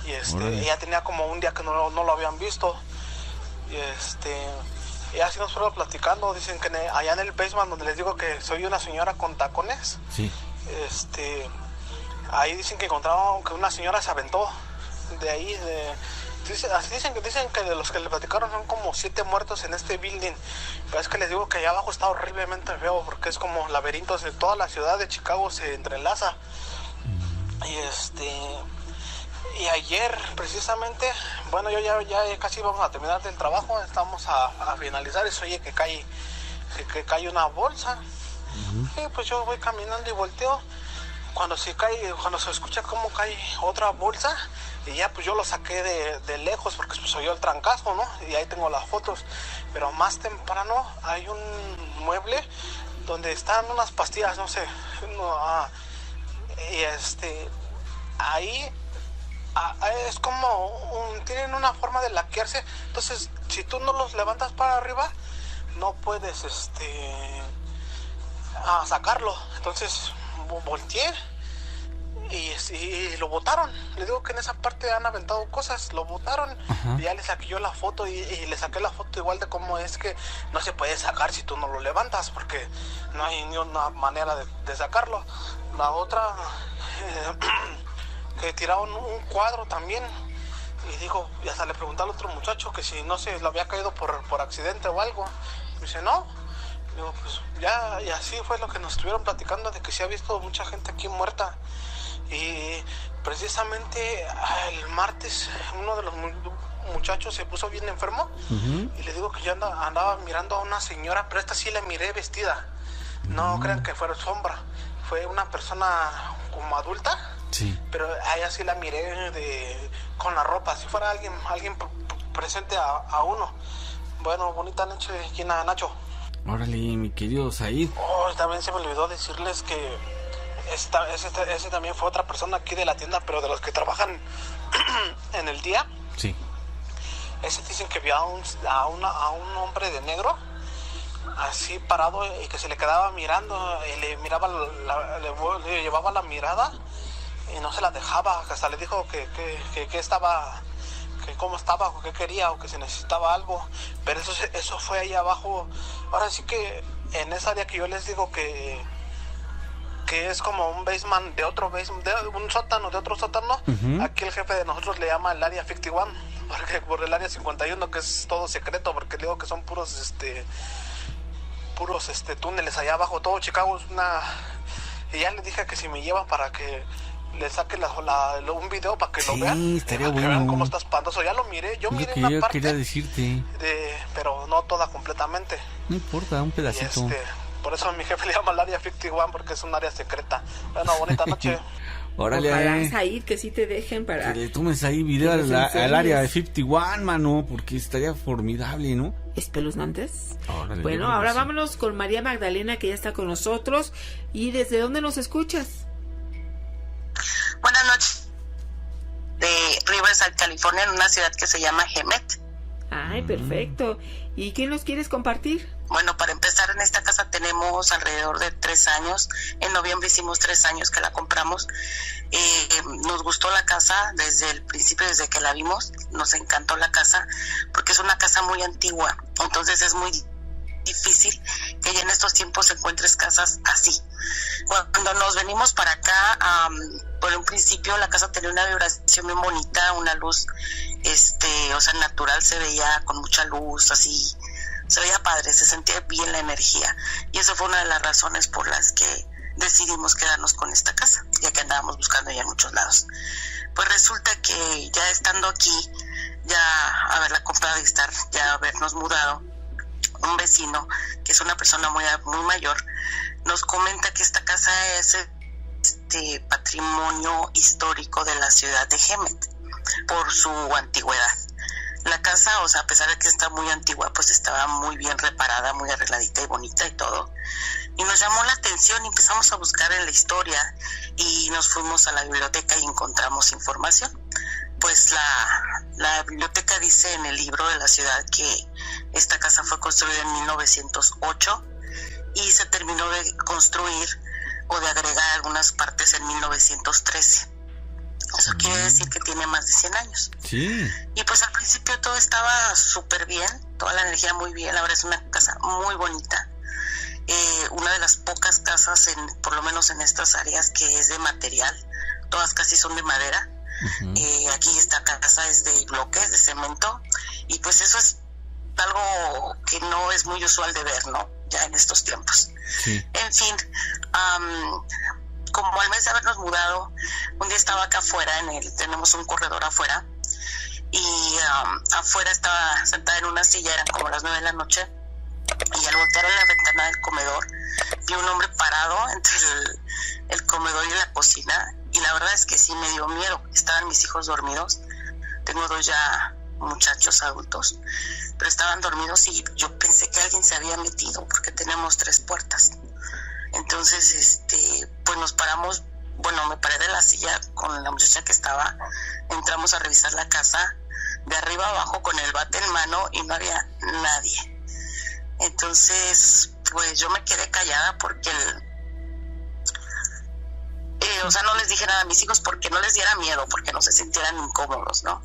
y Órale. ella tenía como un día que no lo habían visto, y así nos fueron platicando. Dicen que allá en el basement donde les digo que soy una señora con tacones, Sí. ahí dicen que encontraron que una señora se aventó de ahí, dicen que de los que le platicaron son como 7 muertos en este building, pero es que les digo que allá abajo está horriblemente feo, porque es como laberintos, de toda la ciudad de Chicago se entrelaza. Y ayer precisamente, bueno, yo ya casi vamos a terminar del trabajo, estamos a finalizar, y se oye que cae una bolsa. Y pues yo voy caminando y volteo, cuando se escucha como cae otra bolsa, y ya pues yo lo saqué de lejos porque pues oyó el trancazo, ¿no? Y ahí tengo las fotos. Pero más temprano hay un mueble donde están unas pastillas, no sé, y ahí es como tienen una forma de laquearse, entonces si tú no los levantas para arriba no puedes sacarlo. Entonces volteé y lo botaron. Le digo que en esa parte han aventado cosas, lo botaron. Ajá. Y ya le saqué yo la foto, y le saqué la foto igual de cómo es que no se puede sacar si tú no lo levantas, porque no hay ni una manera de sacarlo. La otra, que tiraron un cuadro también, y digo, y hasta le pregunté al otro muchacho que si no se lo había caído por accidente o algo. Me dice, no. Digo, pues ya, y así fue lo que nos estuvieron platicando, de que se ha visto mucha gente aquí muerta. Y precisamente el martes uno de los muchachos se puso bien enfermo. Ujú. Y le digo que yo andaba mirando a una señora, pero esta sí la miré vestida. No crean que fuera sombra, fue una persona como adulta. Sí. Pero a ella sí la miré con la ropa, si fuera alguien presente a uno. Bueno, bonita noche, Gina, Nacho. Órale, mi querido Said. Oh, también se me olvidó decirles que ese también fue otra persona aquí de la tienda, pero de los que trabajan en el día. Sí. Ese dicen que vio a un hombre de negro así parado y que se le quedaba mirando y le miraba le llevaba la mirada y no se la dejaba, que hasta le dijo que estaba, que cómo estaba, o qué quería, o que se necesitaba algo, pero eso fue ahí abajo. Ahora sí que en esa área que yo les digo que es como un basement de otro basement, de un sótano de otro sótano. Aquí el jefe de nosotros le llama el área 51, porque por el área 51, que es todo secreto, porque le digo que son puros túneles allá abajo. Todo Chicago es una... Y ya le dije que si me llevan para que le saque un video para que lo vean, estaría para bueno. que vean cómo está espantoso. Ya lo miré, yo miré una parte, quería decirte, pero no toda completamente. no importa, un pedacito. Por eso mi jefe le llama el área 51, porque es un área secreta. Bueno, bonita noche. Órale. Ojalá, Said, que sí te dejen para... Que le tomes ahí video al área de 51, mano, porque estaría formidable, ¿no? Espeluznantes. Órale, Bueno, ahora vámonos con María Magdalena, que ya está con nosotros. ¿Y desde dónde nos escuchas? Buenas noches. De Riverside, California, en una ciudad que se llama Hemet. Ay, perfecto. ¿Y qué nos quieres compartir? Bueno, para empezar, en esta casa tenemos alrededor de 3 años. En noviembre hicimos 3 años que la compramos. Nos gustó la casa desde el principio, desde que la vimos. Nos encantó la casa porque es una casa muy antigua. Entonces es muy difícil que ya en estos tiempos encuentres casas así. Cuando nos venimos para acá, por un principio la casa tenía una vibración muy bonita, una luz, natural, se veía con mucha luz, así, se veía padre, se sentía bien la energía, y eso fue una de las razones por las que decidimos quedarnos con esta casa, ya que andábamos buscando ya en muchos lados. Pues resulta que ya estando aquí, ya haberla comprado y ya habernos mudado, un vecino, que es una persona muy mayor, nos comenta que esta casa es patrimonio histórico de la ciudad de Hemet por su antigüedad. La casa, o sea, a pesar de que está muy antigua, pues estaba muy bien reparada, muy arregladita y bonita y todo. Y nos llamó la atención y empezamos a buscar en la historia y nos fuimos a la biblioteca y encontramos información. Pues la biblioteca dice en el libro de la ciudad que esta casa fue construida en 1908 y se terminó de construir o de agregar algunas partes en 1913. Eso quiere decir que tiene más de 100 años. Sí. Y pues al principio todo estaba súper bien, toda la energía muy bien. La verdad es una casa muy bonita. Una de las pocas casas, por lo menos en estas áreas, que es de material. Todas casi son de madera. Aquí esta casa es de bloques, de cemento. Y pues eso es algo que no es muy usual de ver, ¿no? Ya en estos tiempos. Sí. En fin, como al mes de habernos mudado, un día estaba acá afuera, tenemos un corredor afuera, y afuera estaba sentada en una silla, eran como las 9 de la noche, y al voltear en la ventana del comedor, vi un hombre parado entre el comedor y la cocina, y la verdad es que sí me dio miedo. Estaban mis hijos dormidos, tengo 2 ya muchachos adultos, pero estaban dormidos y yo pensé que alguien se había metido, porque tenemos 3 puertas. Entonces, pues nos paramos, bueno, me paré de la silla con la muchacha que estaba, entramos a revisar la casa, de arriba abajo con el bate en mano, y no había nadie. Entonces, pues yo me quedé callada porque no les dije nada a mis hijos porque no les diera miedo, porque no se sintieran incómodos, ¿no?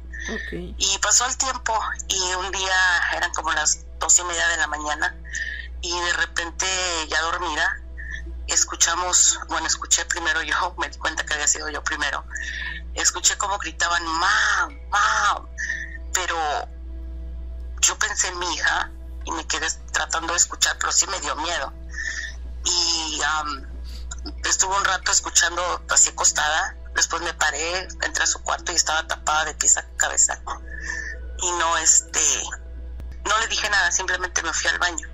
Okay. Y pasó el tiempo y un día eran como las 2:30 de la mañana y de repente, ya dormida, escuché primero yo, me di cuenta que había sido yo primero, escuché como gritaban "Mam, Mam", pero yo pensé en mi hija y me quedé tratando de escuchar, pero sí me dio miedo. Y estuve un rato escuchando así acostada, después me paré, entré a su cuarto y estaba tapada de pies a cabeza. Y no le dije nada, simplemente me fui al baño.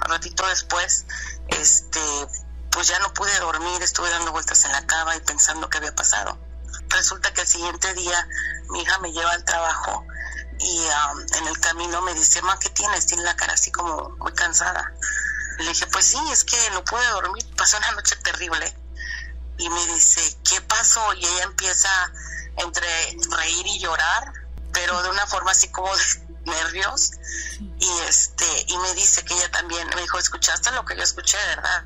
Ratito después, pues ya no pude dormir, estuve dando vueltas en la cama y pensando qué había pasado. Resulta que el siguiente día mi hija me lleva al trabajo y en el camino terminó me dice, ma, ¿qué tienes? Tiene la cara así como muy cansada. Le dije, pues sí, es que no pude dormir, pasó una noche terrible. Y me dice, ¿qué pasó? Y ella empieza entre reír y llorar, pero de una forma así como de nervios. Y me dice que ella también, me dijo, ¿escuchaste lo que yo escuché, verdad?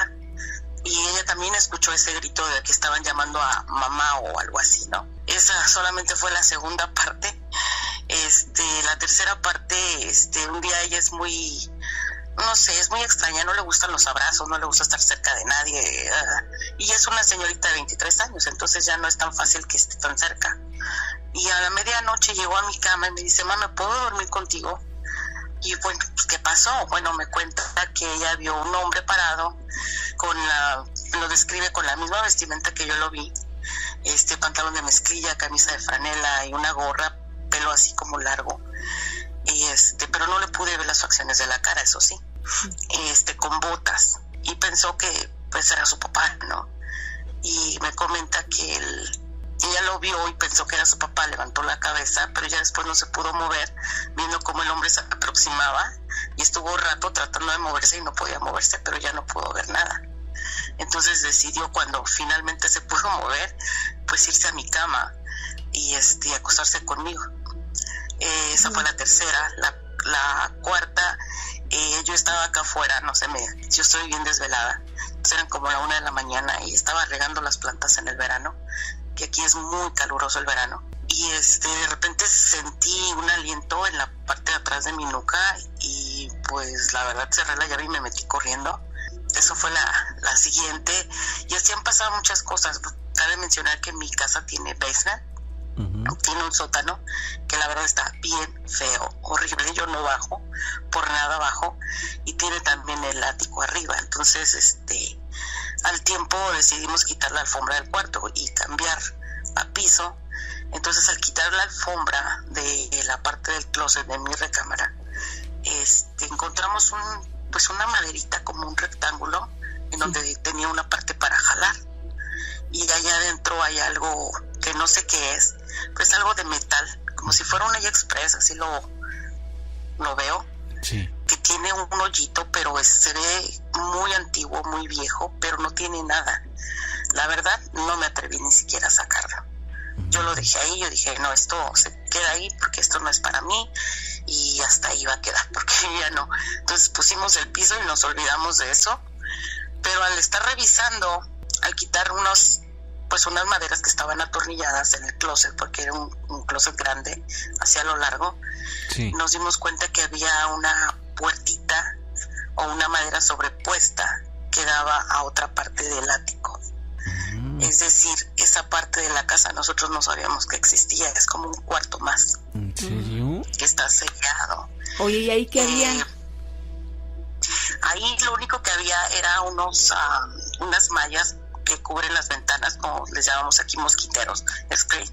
Y ella también escuchó ese grito de que estaban llamando a mamá o algo así, ¿no? Esa solamente fue la segunda parte. La tercera parte, un día ella es muy, no sé, es muy extraña, no le gustan los abrazos, no le gusta estar cerca de nadie, y es una señorita de 23 años, entonces ya no es tan fácil que esté tan cerca. Y a la medianoche llegó a mi cama y me dice, mamá, ¿me puedo dormir contigo? Y bueno, pues, ¿qué pasó? Bueno, me cuenta que ella vio un hombre parado, lo describe con la misma vestimenta que yo lo vi, pantalón de mezclilla, camisa de franela y una gorra, pelo así como largo, pero no le pude ver las facciones de la cara, eso sí, con botas, y pensó que pues era su papá, ¿no? Y me comenta que ella lo vio y pensó que era su papá, levantó la cabeza, pero ya después no se pudo mover, viendo cómo el hombre se aproximaba, y estuvo un rato tratando de moverse y no podía moverse, pero ya no pudo ver nada. Entonces decidió, cuando finalmente se pudo mover, pues irse a mi cama y acostarse conmigo. Esa fue la tercera. La cuarta, yo estaba acá afuera, yo estoy bien desvelada. Entonces eran como la 1 de la mañana y estaba regando las plantas en el verano, que aquí es muy caluroso el verano. Y de repente sentí un aliento en la parte de atrás de mi nuca y pues la verdad cerré la llave y me metí corriendo. Eso fue la siguiente. Y así han pasado muchas cosas. Cabe mencionar que mi casa tiene basement. Tiene un sótano que la verdad está bien feo, horrible. Yo no bajo, por nada bajo, y tiene también el ático arriba. Entonces, al tiempo decidimos quitar la alfombra del cuarto y cambiar a piso. Entonces, al quitar la alfombra de la parte del closet de mi recámara, encontramos una maderita como un rectángulo en donde tenía una parte para jalar. Y allá adentro hay algo que no sé qué es, pues algo de metal, como si fuera un AliExpress, así lo veo, sí. Que tiene un hoyito, pero se ve muy antiguo, muy viejo, pero no tiene nada. La verdad, no me atreví ni siquiera a sacarlo. Yo lo dejé ahí, yo dije, no, esto se queda ahí porque esto no es para mí, y hasta ahí va a quedar, porque ya no. Entonces pusimos el piso y nos olvidamos de eso, pero al estar revisando, al quitar unas maderas que estaban atornilladas en el closet, porque era un closet grande, hacia lo largo, sí. Nos dimos cuenta que había una puertita o una madera sobrepuesta que daba a otra parte del ático. Es decir, esa parte de la casa nosotros no sabíamos que existía, es como un cuarto más. ¿En serio? Que está sellado. Oye, ¿y ahí qué había? Ahí lo único que había era unas mallas que cubren las ventanas, como les llamamos aquí, mosquiteros, spray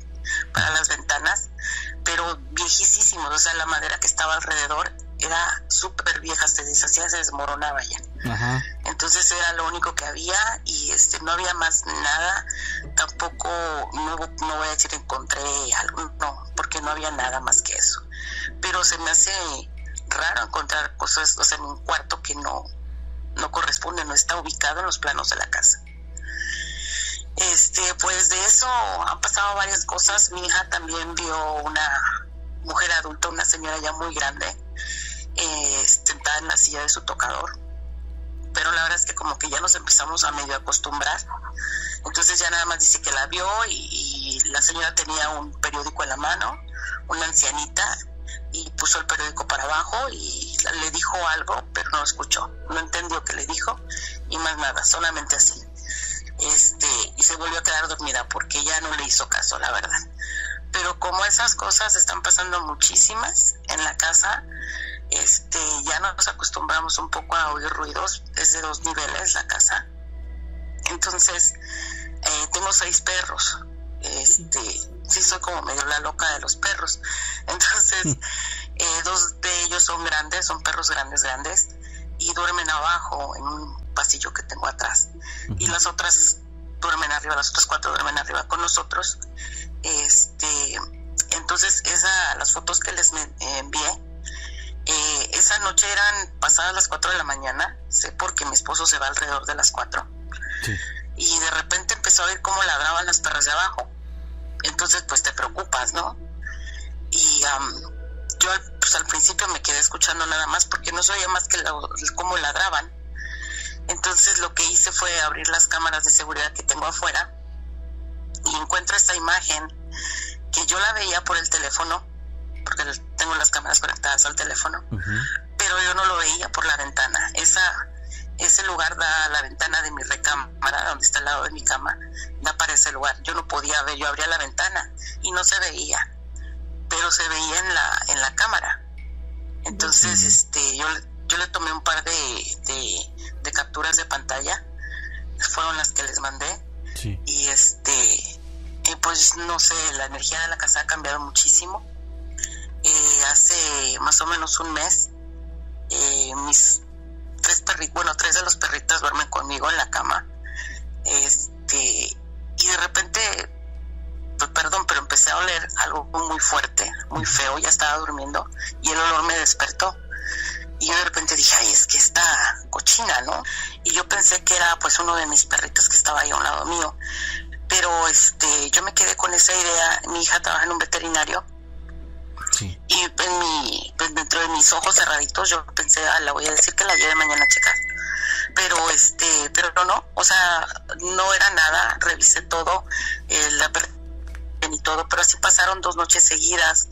para las ventanas, pero viejísimos. O sea, la madera que estaba alrededor era súper vieja, se deshacía, se desmoronaba ya. Ajá. Entonces era lo único que había, y no había más nada. Tampoco, no voy a decir encontré algo, no, porque no había nada más que eso. Pero se me hace raro encontrar cosas, o sea, en un cuarto que no corresponde, no está ubicado en los planos de la casa. Pues de eso han pasado varias cosas. Mi hija también vio una mujer adulta, una señora ya muy grande, sentada en la silla de su tocador, pero la verdad es que como que ya nos empezamos a medio acostumbrar. Entonces ya nada más dice que la vio, y la señora tenía un periódico en la mano, una ancianita, y puso el periódico para abajo y le dijo algo, pero no escuchó, no entendió qué le dijo, y más nada, solamente así. Y se volvió a quedar dormida porque ya no le hizo caso, la verdad. Pero como esas cosas están pasando muchísimas en la casa, ya nos acostumbramos un poco a oír ruidos. Es de 2 niveles la casa. Entonces, tengo 6 perros. Sí, soy como medio la loca de los perros. Entonces, 2 de ellos son grandes, son perros grandes, y duermen abajo en un pasillo que tengo atrás. Y las otras duermen arriba, las otras 4 duermen arriba con nosotros. Entonces las fotos que les envié, esa noche eran pasadas las 4 de la mañana, sé porque mi esposo se va alrededor de las 4. Sí. Y de repente empezó a oír cómo ladraban las perras de abajo. Entonces pues te preocupas, ¿no? Y yo pues al principio me quedé escuchando nada más porque no se oía más que cómo ladraban. Entonces lo que hice fue abrir las cámaras de seguridad que tengo afuera y encuentro esta imagen que yo la veía por el teléfono, porque tengo las cámaras conectadas al teléfono, pero yo no lo veía por la ventana. Ese lugar da a la ventana de mi recámara, donde está al lado de mi cama, da para ese lugar. Yo no podía ver, yo abría la ventana y no se veía, pero se veía en la cámara. Entonces yo le tomé un par de capturas de pantalla, fueron las que les mandé. Sí. Y pues no sé, la energía de la casa ha cambiado muchísimo. Hace más o menos un mes mis 3 de los perritos duermen conmigo en la cama, y de repente, pues perdón, pero empecé a oler algo muy fuerte, muy feo. Ya estaba durmiendo y el olor me despertó. Y yo de repente dije, ay, es que está cochina, ¿no? Y yo pensé que era pues uno de mis perritos que estaba ahí a un lado mío. Pero yo me quedé con esa idea. Mi hija trabaja en un veterinario. Sí. Y dentro de mis ojos cerraditos yo pensé, la voy a decir que la lleve mañana a checar. Pero no, o sea, no era nada. Revisé todo, y todo, pero así pasaron 2 noches seguidas.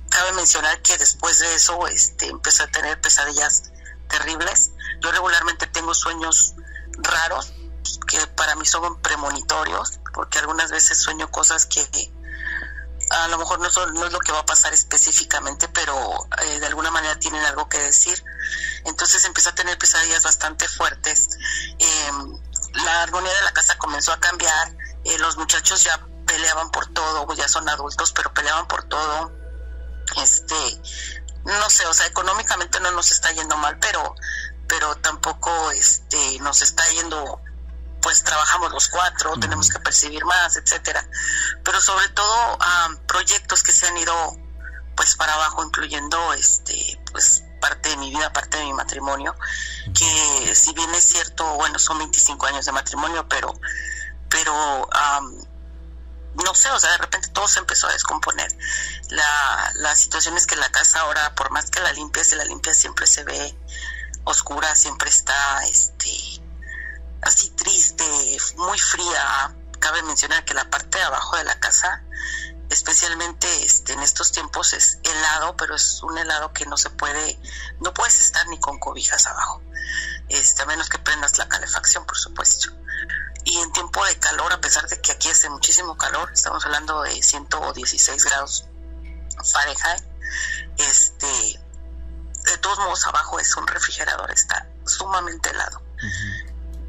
Cabe mencionar que después de eso empecé a tener pesadillas terribles. Yo regularmente tengo sueños raros que para mí son premonitorios, porque algunas veces sueño cosas que a lo mejor no es lo que va a pasar específicamente, pero de alguna manera tienen algo que decir. Entonces empecé a tener pesadillas bastante fuertes. La armonía de la casa comenzó a cambiar. Los muchachos ya peleaban por todo, ya son adultos, pero peleaban por todo. No sé, o sea, económicamente no nos está yendo mal, pero tampoco nos está yendo, pues trabajamos los 4, tenemos que percibir más, etcétera. Pero sobre todo proyectos que se han ido pues para abajo, incluyendo pues parte de mi vida, parte de mi matrimonio, que si bien es cierto, bueno, son 25 años de matrimonio, pero no sé, o sea, de repente todo se empezó a descomponer. La situación es que la casa ahora, por más que la limpias, siempre se ve oscura, siempre está así triste, muy fría. Cabe mencionar que la parte de abajo de la casa, especialmente en estos tiempos, es helado, pero es un helado que no puedes estar ni con cobijas abajo, a menos que prendas la calefacción, por supuesto. Y en tiempo de calor, a pesar de que aquí hace muchísimo calor, estamos hablando de 116 grados Fahrenheit, de todos modos abajo es un refrigerador, está sumamente helado.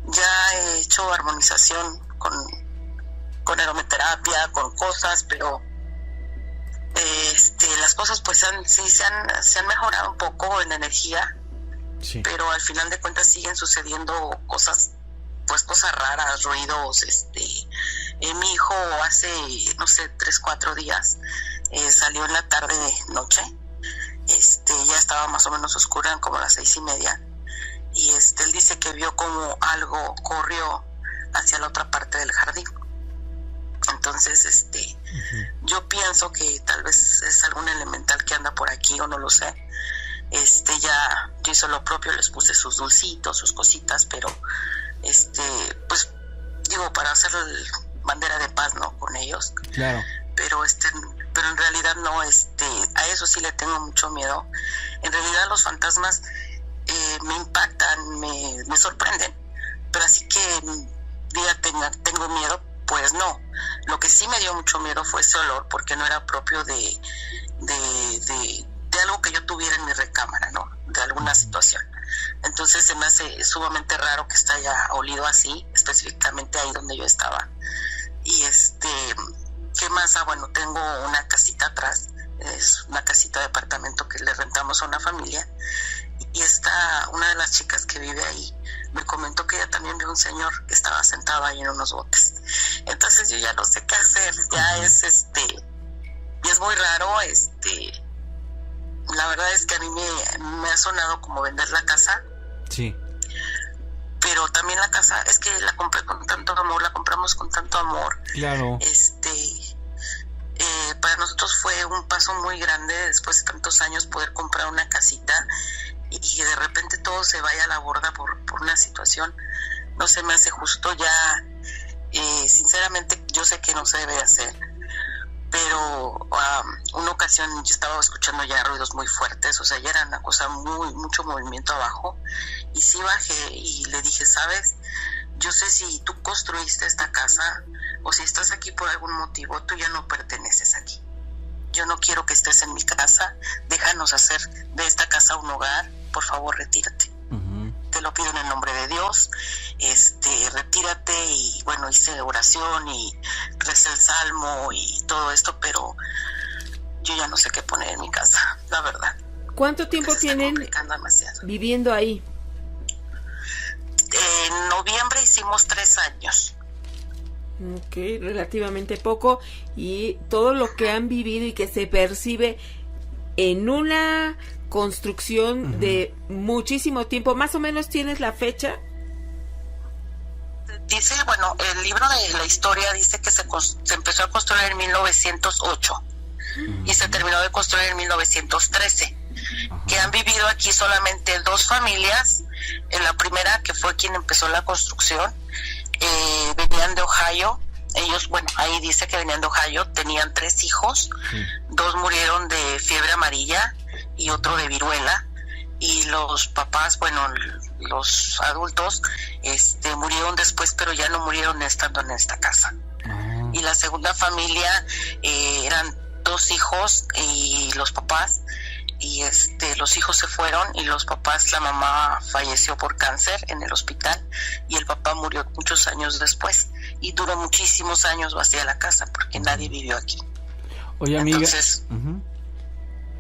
Ya he hecho armonización con aromaterapia, con cosas, pero las cosas pues se han mejorado un poco en energía, sí. Pero al final de cuentas siguen sucediendo cosas raras, ruidos. Mi hijo hace, no sé, 3-4 días salió en la tarde noche, ya estaba más o menos oscura, eran como las 6:30, y él dice que vio como algo corrió hacia la otra parte del jardín. Entonces yo pienso que tal vez es algún elemental que anda por aquí, o no lo sé. Ya yo hice lo propio, les puse sus dulcitos, sus cositas, pero pues digo, para hacer bandera de paz, ¿no?, con ellos. Claro. Pero en realidad no, a eso sí le tengo mucho miedo. En realidad los fantasmas me impactan, me sorprenden, pero así que diga tengo miedo, pues no. Lo que sí me dio mucho miedo fue ese olor, porque no era propio de algo que yo tuviera en mi recámara, ¿no?, de alguna situación. Entonces se me hace sumamente raro que haya olido así, específicamente ahí donde yo estaba. Y ¿qué más? Bueno, tengo una casita atrás, es una casita de apartamento que le rentamos a una familia, y una de las chicas que vive ahí me comentó que ella también vio un señor que estaba sentado ahí en unos botes. Entonces yo ya no sé qué hacer, ya es muy raro. La verdad es que a mí me ha sonado como vender la casa. Sí. Pero también la casa, es que la compré con tanto amor, la compramos con tanto amor. Claro. Para nosotros fue un paso muy grande después de tantos años poder comprar una casita y que de repente todo se vaya a la borda por una situación. No se me hace justo ya. Sinceramente yo sé que no se debe hacer, pero una ocasión yo estaba escuchando ya ruidos muy fuertes, o sea, ya era una cosa mucho movimiento abajo, y sí bajé y le dije, ¿sabes? Yo sé si tú construiste esta casa o si estás aquí por algún motivo, tú ya no perteneces aquí. Yo no quiero que estés en mi casa, déjanos hacer de esta casa un hogar, por favor retírate. Te lo pido en el nombre de Dios, retírate. Y bueno, hice oración y recé el salmo y todo esto, pero yo ya no sé qué poner en mi casa, la verdad. ¿Cuánto tiempo tienen viviendo ahí? En noviembre hicimos 3 años. Ok, relativamente poco. Y todo lo que han vivido y que se percibe en una construcción de muchísimo tiempo, ¿más o menos tienes la fecha? Dice, bueno, el libro de la historia dice que se empezó a construir en 1908 y se terminó de construir en 1913. Que han vivido aquí solamente 2 familias. En la primera, que fue quien empezó la construcción, venían de Ohio. Ellos, bueno, ahí dice que venían de Ohio, tenían 3 hijos, 2 murieron de fiebre amarilla y otro de viruela, y los papás, bueno, los adultos, murieron después, pero ya no murieron estando en esta casa. Y la segunda familia eran 2 hijos y los papás, y los hijos se fueron y los papás, la mamá falleció por cáncer en el hospital y el papá murió muchos años después, y duró muchísimos años vacía la casa porque nadie vivió aquí. Oye, amiga, entonces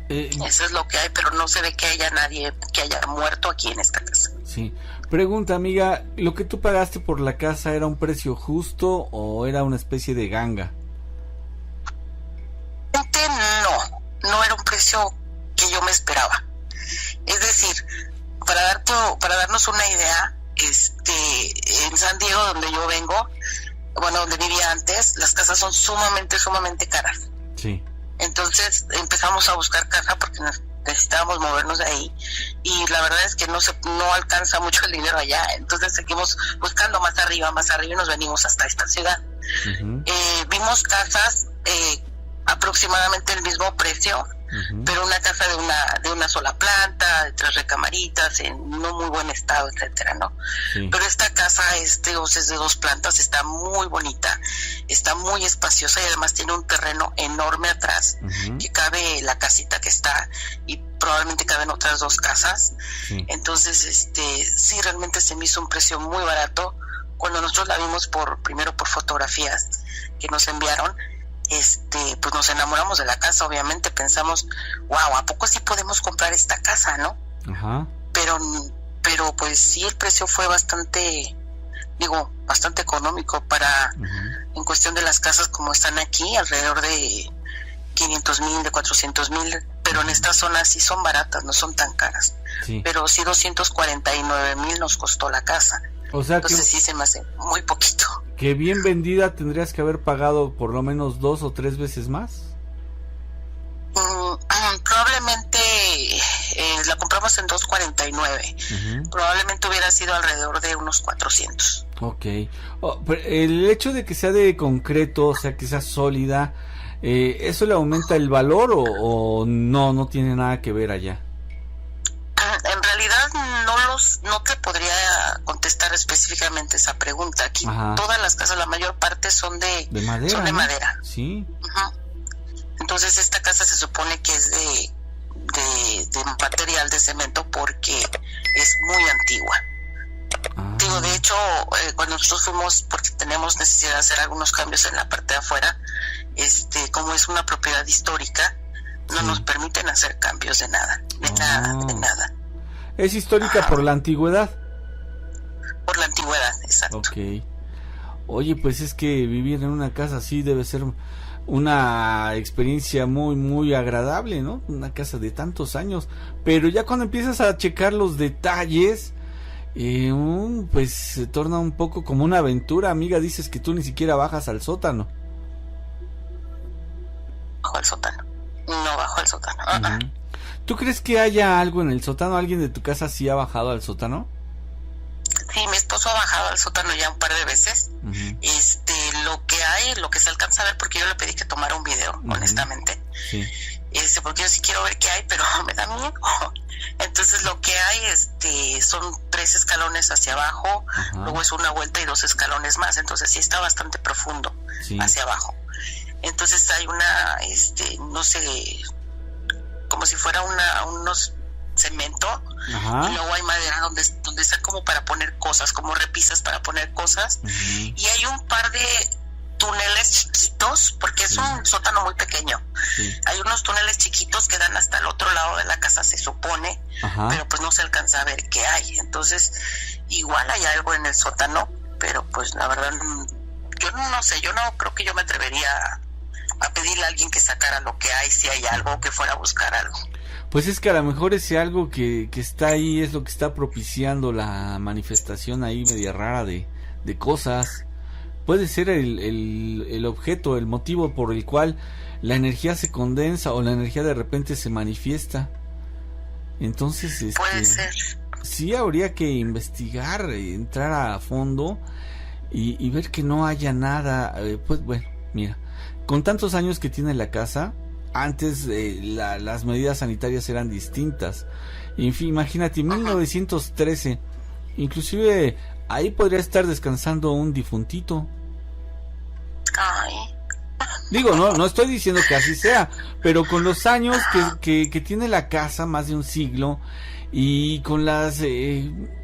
eso es lo que hay, pero no se ve que haya nadie que haya muerto aquí en esta casa. Sí. Pregunta, amiga, ¿lo que tú pagaste por la casa era un precio justo o era una especie de ganga? No era un precio que yo me esperaba. Es decir, para darnos una idea, en San Diego, donde yo vengo, bueno, donde vivía antes, las casas son sumamente caras. Sí. Entonces empezamos a buscar casa porque necesitábamos movernos de ahí, y la verdad es que no alcanza mucho el dinero allá. Entonces seguimos buscando más arriba y nos venimos hasta esta ciudad. Vimos casas aproximadamente el mismo precio, pero una casa de una sola planta, de 3 recamaritas, en no muy buen estado, etcétera, ¿no? Sí. Pero esta casa es de 2 plantas, está muy bonita, está muy espaciosa y además tiene un terreno enorme atrás, que cabe la casita que está, y probablemente caben otras 2 casas. Sí. Entonces, sí, realmente se me hizo un precio muy barato. Cuando nosotros la vimos primero por fotografías que nos enviaron, pues nos enamoramos de la casa. Obviamente pensamos, wow, ¿a poco sí podemos comprar esta casa, no? Ajá. Pero pues sí, el precio fue bastante económico en cuestión de las casas como están aquí, alrededor de 500,000, de 400,000, pero en esta zona sí son baratas, no son tan caras. Sí. Pero sí 249,000 nos costó la casa. O sea, entonces sí se me hace muy poquito. Que bien vendida tendrías que haber pagado por lo menos 2 o 3 veces más. Probablemente la compramos en 249. Probablemente hubiera sido alrededor de unos 400. Ok. El hecho de que sea de concreto, o sea, que sea sólida, ¿eso le aumenta el valor o no tiene nada que ver allá? En realidad no te podría contestar específicamente esa pregunta. Aquí todas las casas, la mayor parte son de madera. Son de madera. Sí. Entonces esta casa se supone que es de material de cemento porque es muy antigua. Digo, de hecho, cuando nosotros fuimos, porque tenemos necesidad de hacer algunos cambios en la parte de afuera, como es una propiedad histórica, no nos permiten hacer cambios de nada. ¿Es histórica por la antigüedad? Por la antigüedad, exacto. Ok. Oye, pues es que vivir en una casa así debe ser una experiencia muy muy agradable, ¿no? Una casa de tantos años, pero ya cuando empiezas a checar los detalles, pues se torna un poco como una aventura, amiga. Dices que tú ni siquiera bajas al sótano. Bajo al sótano. No bajo al sótano. Uh-huh. ¿Tú crees que haya algo en el sótano? ¿Alguien de tu casa sí ha bajado al sótano? Sí, mi esposo ha bajado al sótano ya un par de veces. Uh-huh. Lo que se alcanza a ver, porque yo le pedí que tomara un video, uh-huh, honestamente. Sí. Porque yo sí quiero ver qué hay, pero me da miedo. Entonces lo que hay son 3 escalones hacia abajo, uh-huh, luego es una vuelta y 2 escalones más, entonces sí está bastante profundo, sí, hacia abajo. Entonces hay una, no sé, como si fuera unos cemento, ajá, y luego hay madera donde está como para poner cosas, como repisas para poner cosas, uh-huh, y hay un par de túneles chiquitos, porque es un sótano muy pequeño. Sí. Hay unos túneles chiquitos que dan hasta el otro lado de la casa, se supone, ajá, pero pues no se alcanza a ver qué hay. Entonces, igual hay algo en el sótano, pero pues la verdad, yo no sé, yo no creo que yo me atrevería a pedirle a alguien que sacara lo que hay, si hay algo, que fuera a buscar algo. Pues es que a lo mejor ese algo que está ahí es lo que está propiciando la manifestación ahí media rara de cosas. Puede ser el objeto, el motivo por el cual la energía se condensa o la energía de repente se manifiesta. Entonces, puede ser. Sí habría que investigar, entrar a fondo y ver que no haya nada. Pues bueno, mira, con tantos años que tiene la casa, antes las medidas sanitarias eran distintas. En fin, imagínate, 1913, inclusive ahí podría estar descansando un difuntito. Ay. Digo, no estoy diciendo que así sea, pero con los años que tiene la casa, más de un siglo, y con las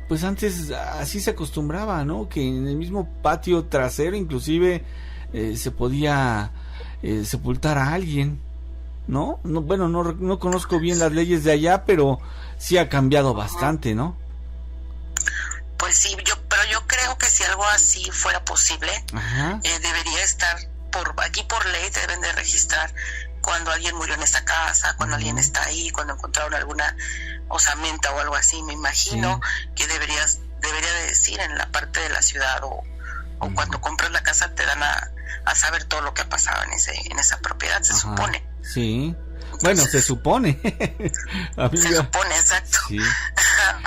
pues antes así se acostumbraba, ¿no? Que en el mismo patio trasero inclusive se podía sepultar a alguien, ¿no? Bueno, no conozco bien las leyes de allá, pero sí ha cambiado bastante, ¿no? Pues sí, pero yo creo que si algo así fuera posible, debería estar aquí por ley, deben de registrar cuando alguien murió en esta casa, cuando alguien está ahí, cuando encontraron alguna osamenta o algo así. Me imagino que debería de decir en la parte de la ciudad o cuando compras la casa te dan a saber todo lo que ha pasado en esa propiedad, se supone. Sí. Bueno, se supone. Amiga. Se supone, exacto. Sí.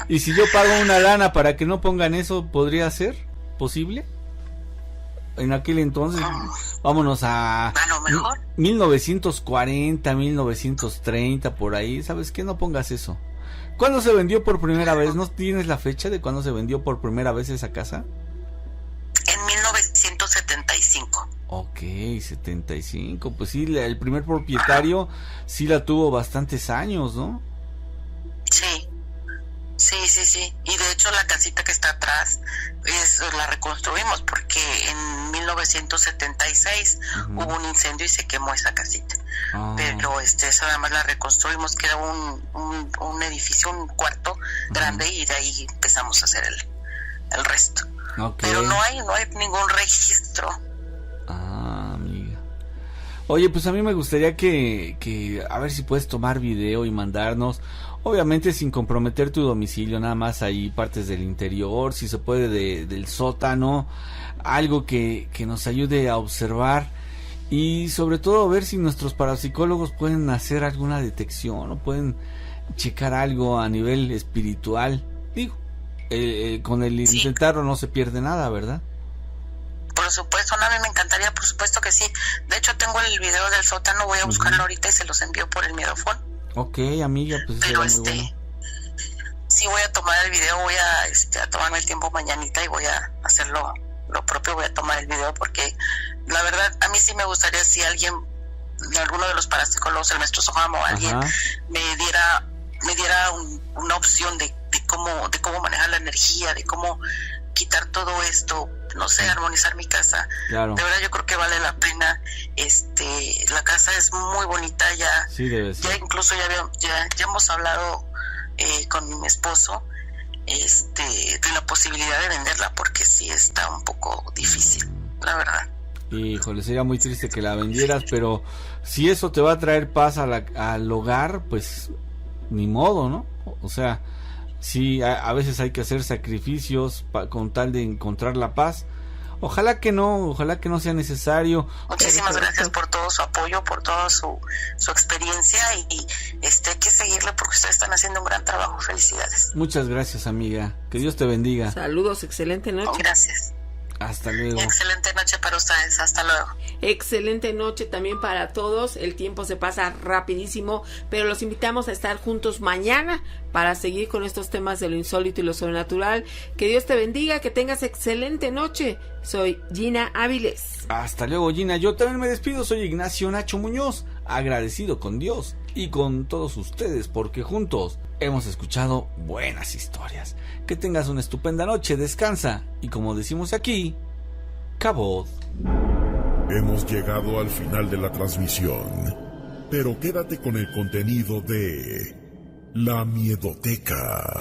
Y si yo pago una lana para que no pongan eso, ¿podría ser posible? En aquel entonces, vámonos a lo mejor 1940, 1930, por ahí. ¿Sabes qué? No pongas eso. ¿Cuándo se vendió por primera vez? ¿No tienes la fecha de cuándo se vendió por primera vez esa casa? En 1975. Ok, 75. Pues sí, el primer propietario sí la tuvo bastantes años, ¿no? Sí. Y de hecho la casita que está atrás la reconstruimos porque en 1976 hubo un incendio y se quemó esa casita. Pero esa nada más la reconstruimos, que era un edificio, un cuarto grande, y de ahí empezamos a hacer el resto. Okay. Pero no hay ningún registro. Amiga. Oye, pues a mí me gustaría que a ver si puedes tomar video y mandarnos, obviamente sin comprometer tu domicilio, nada más ahí partes del interior, si se puede del sótano, algo que nos ayude a observar y sobre todo ver si nuestros parapsicólogos pueden hacer alguna detección o pueden checar algo a nivel espiritual. Digo, con el intentarlo no se pierde nada, ¿verdad? Por supuesto, a mí me encantaría, por supuesto que sí. De hecho, tengo el video del sótano, voy a buscarlo ahorita y se los envío por el Miedofón. Ok, amiga, pues... Pero sí voy a tomar el video, voy a tomarme el tiempo mañanita y voy a hacerlo lo propio, voy a tomar el video porque la verdad, a mí sí me gustaría si alguien, alguno de los parapsicólogos, el maestro Soham o alguien, me diera una opción de cómo manejar la energía, de cómo quitar todo esto, no sé, armonizar mi casa. Claro. De verdad yo creo que vale la pena. La casa es muy bonita ya. Sí, debe ser. Ya incluso ya hemos hablado con mi esposo de la posibilidad de venderla porque sí está un poco difícil, la verdad. Híjole, sería muy triste que la vendieras, pero si eso te va a traer paz al hogar, pues ni modo, ¿no? O sea, sí, a veces hay que hacer sacrificios con tal de encontrar la paz. Ojalá que no sea necesario. Muchísimas gracias por todo su apoyo, por toda su experiencia y hay que seguirle porque ustedes están haciendo un gran trabajo. Felicidades. Muchas gracias, amiga. Que Dios te bendiga. Saludos, excelente noche. Gracias. Hasta luego. Excelente noche para ustedes. Hasta luego. Excelente noche también para todos. El tiempo se pasa rapidísimo, pero los invitamos a estar juntos mañana para seguir con estos temas de lo insólito y lo sobrenatural. Que Dios te bendiga, que tengas excelente noche. Soy Gina Áviles. Hasta luego, Gina. Yo también me despido. Soy Ignacio Nacho Muñoz, agradecido con Dios y con todos ustedes porque juntos hemos escuchado buenas historias. Que tengas una estupenda noche, descansa y como decimos aquí, Cabot. Hemos llegado al final de la transmisión, pero quédate con el contenido de La Miedoteca.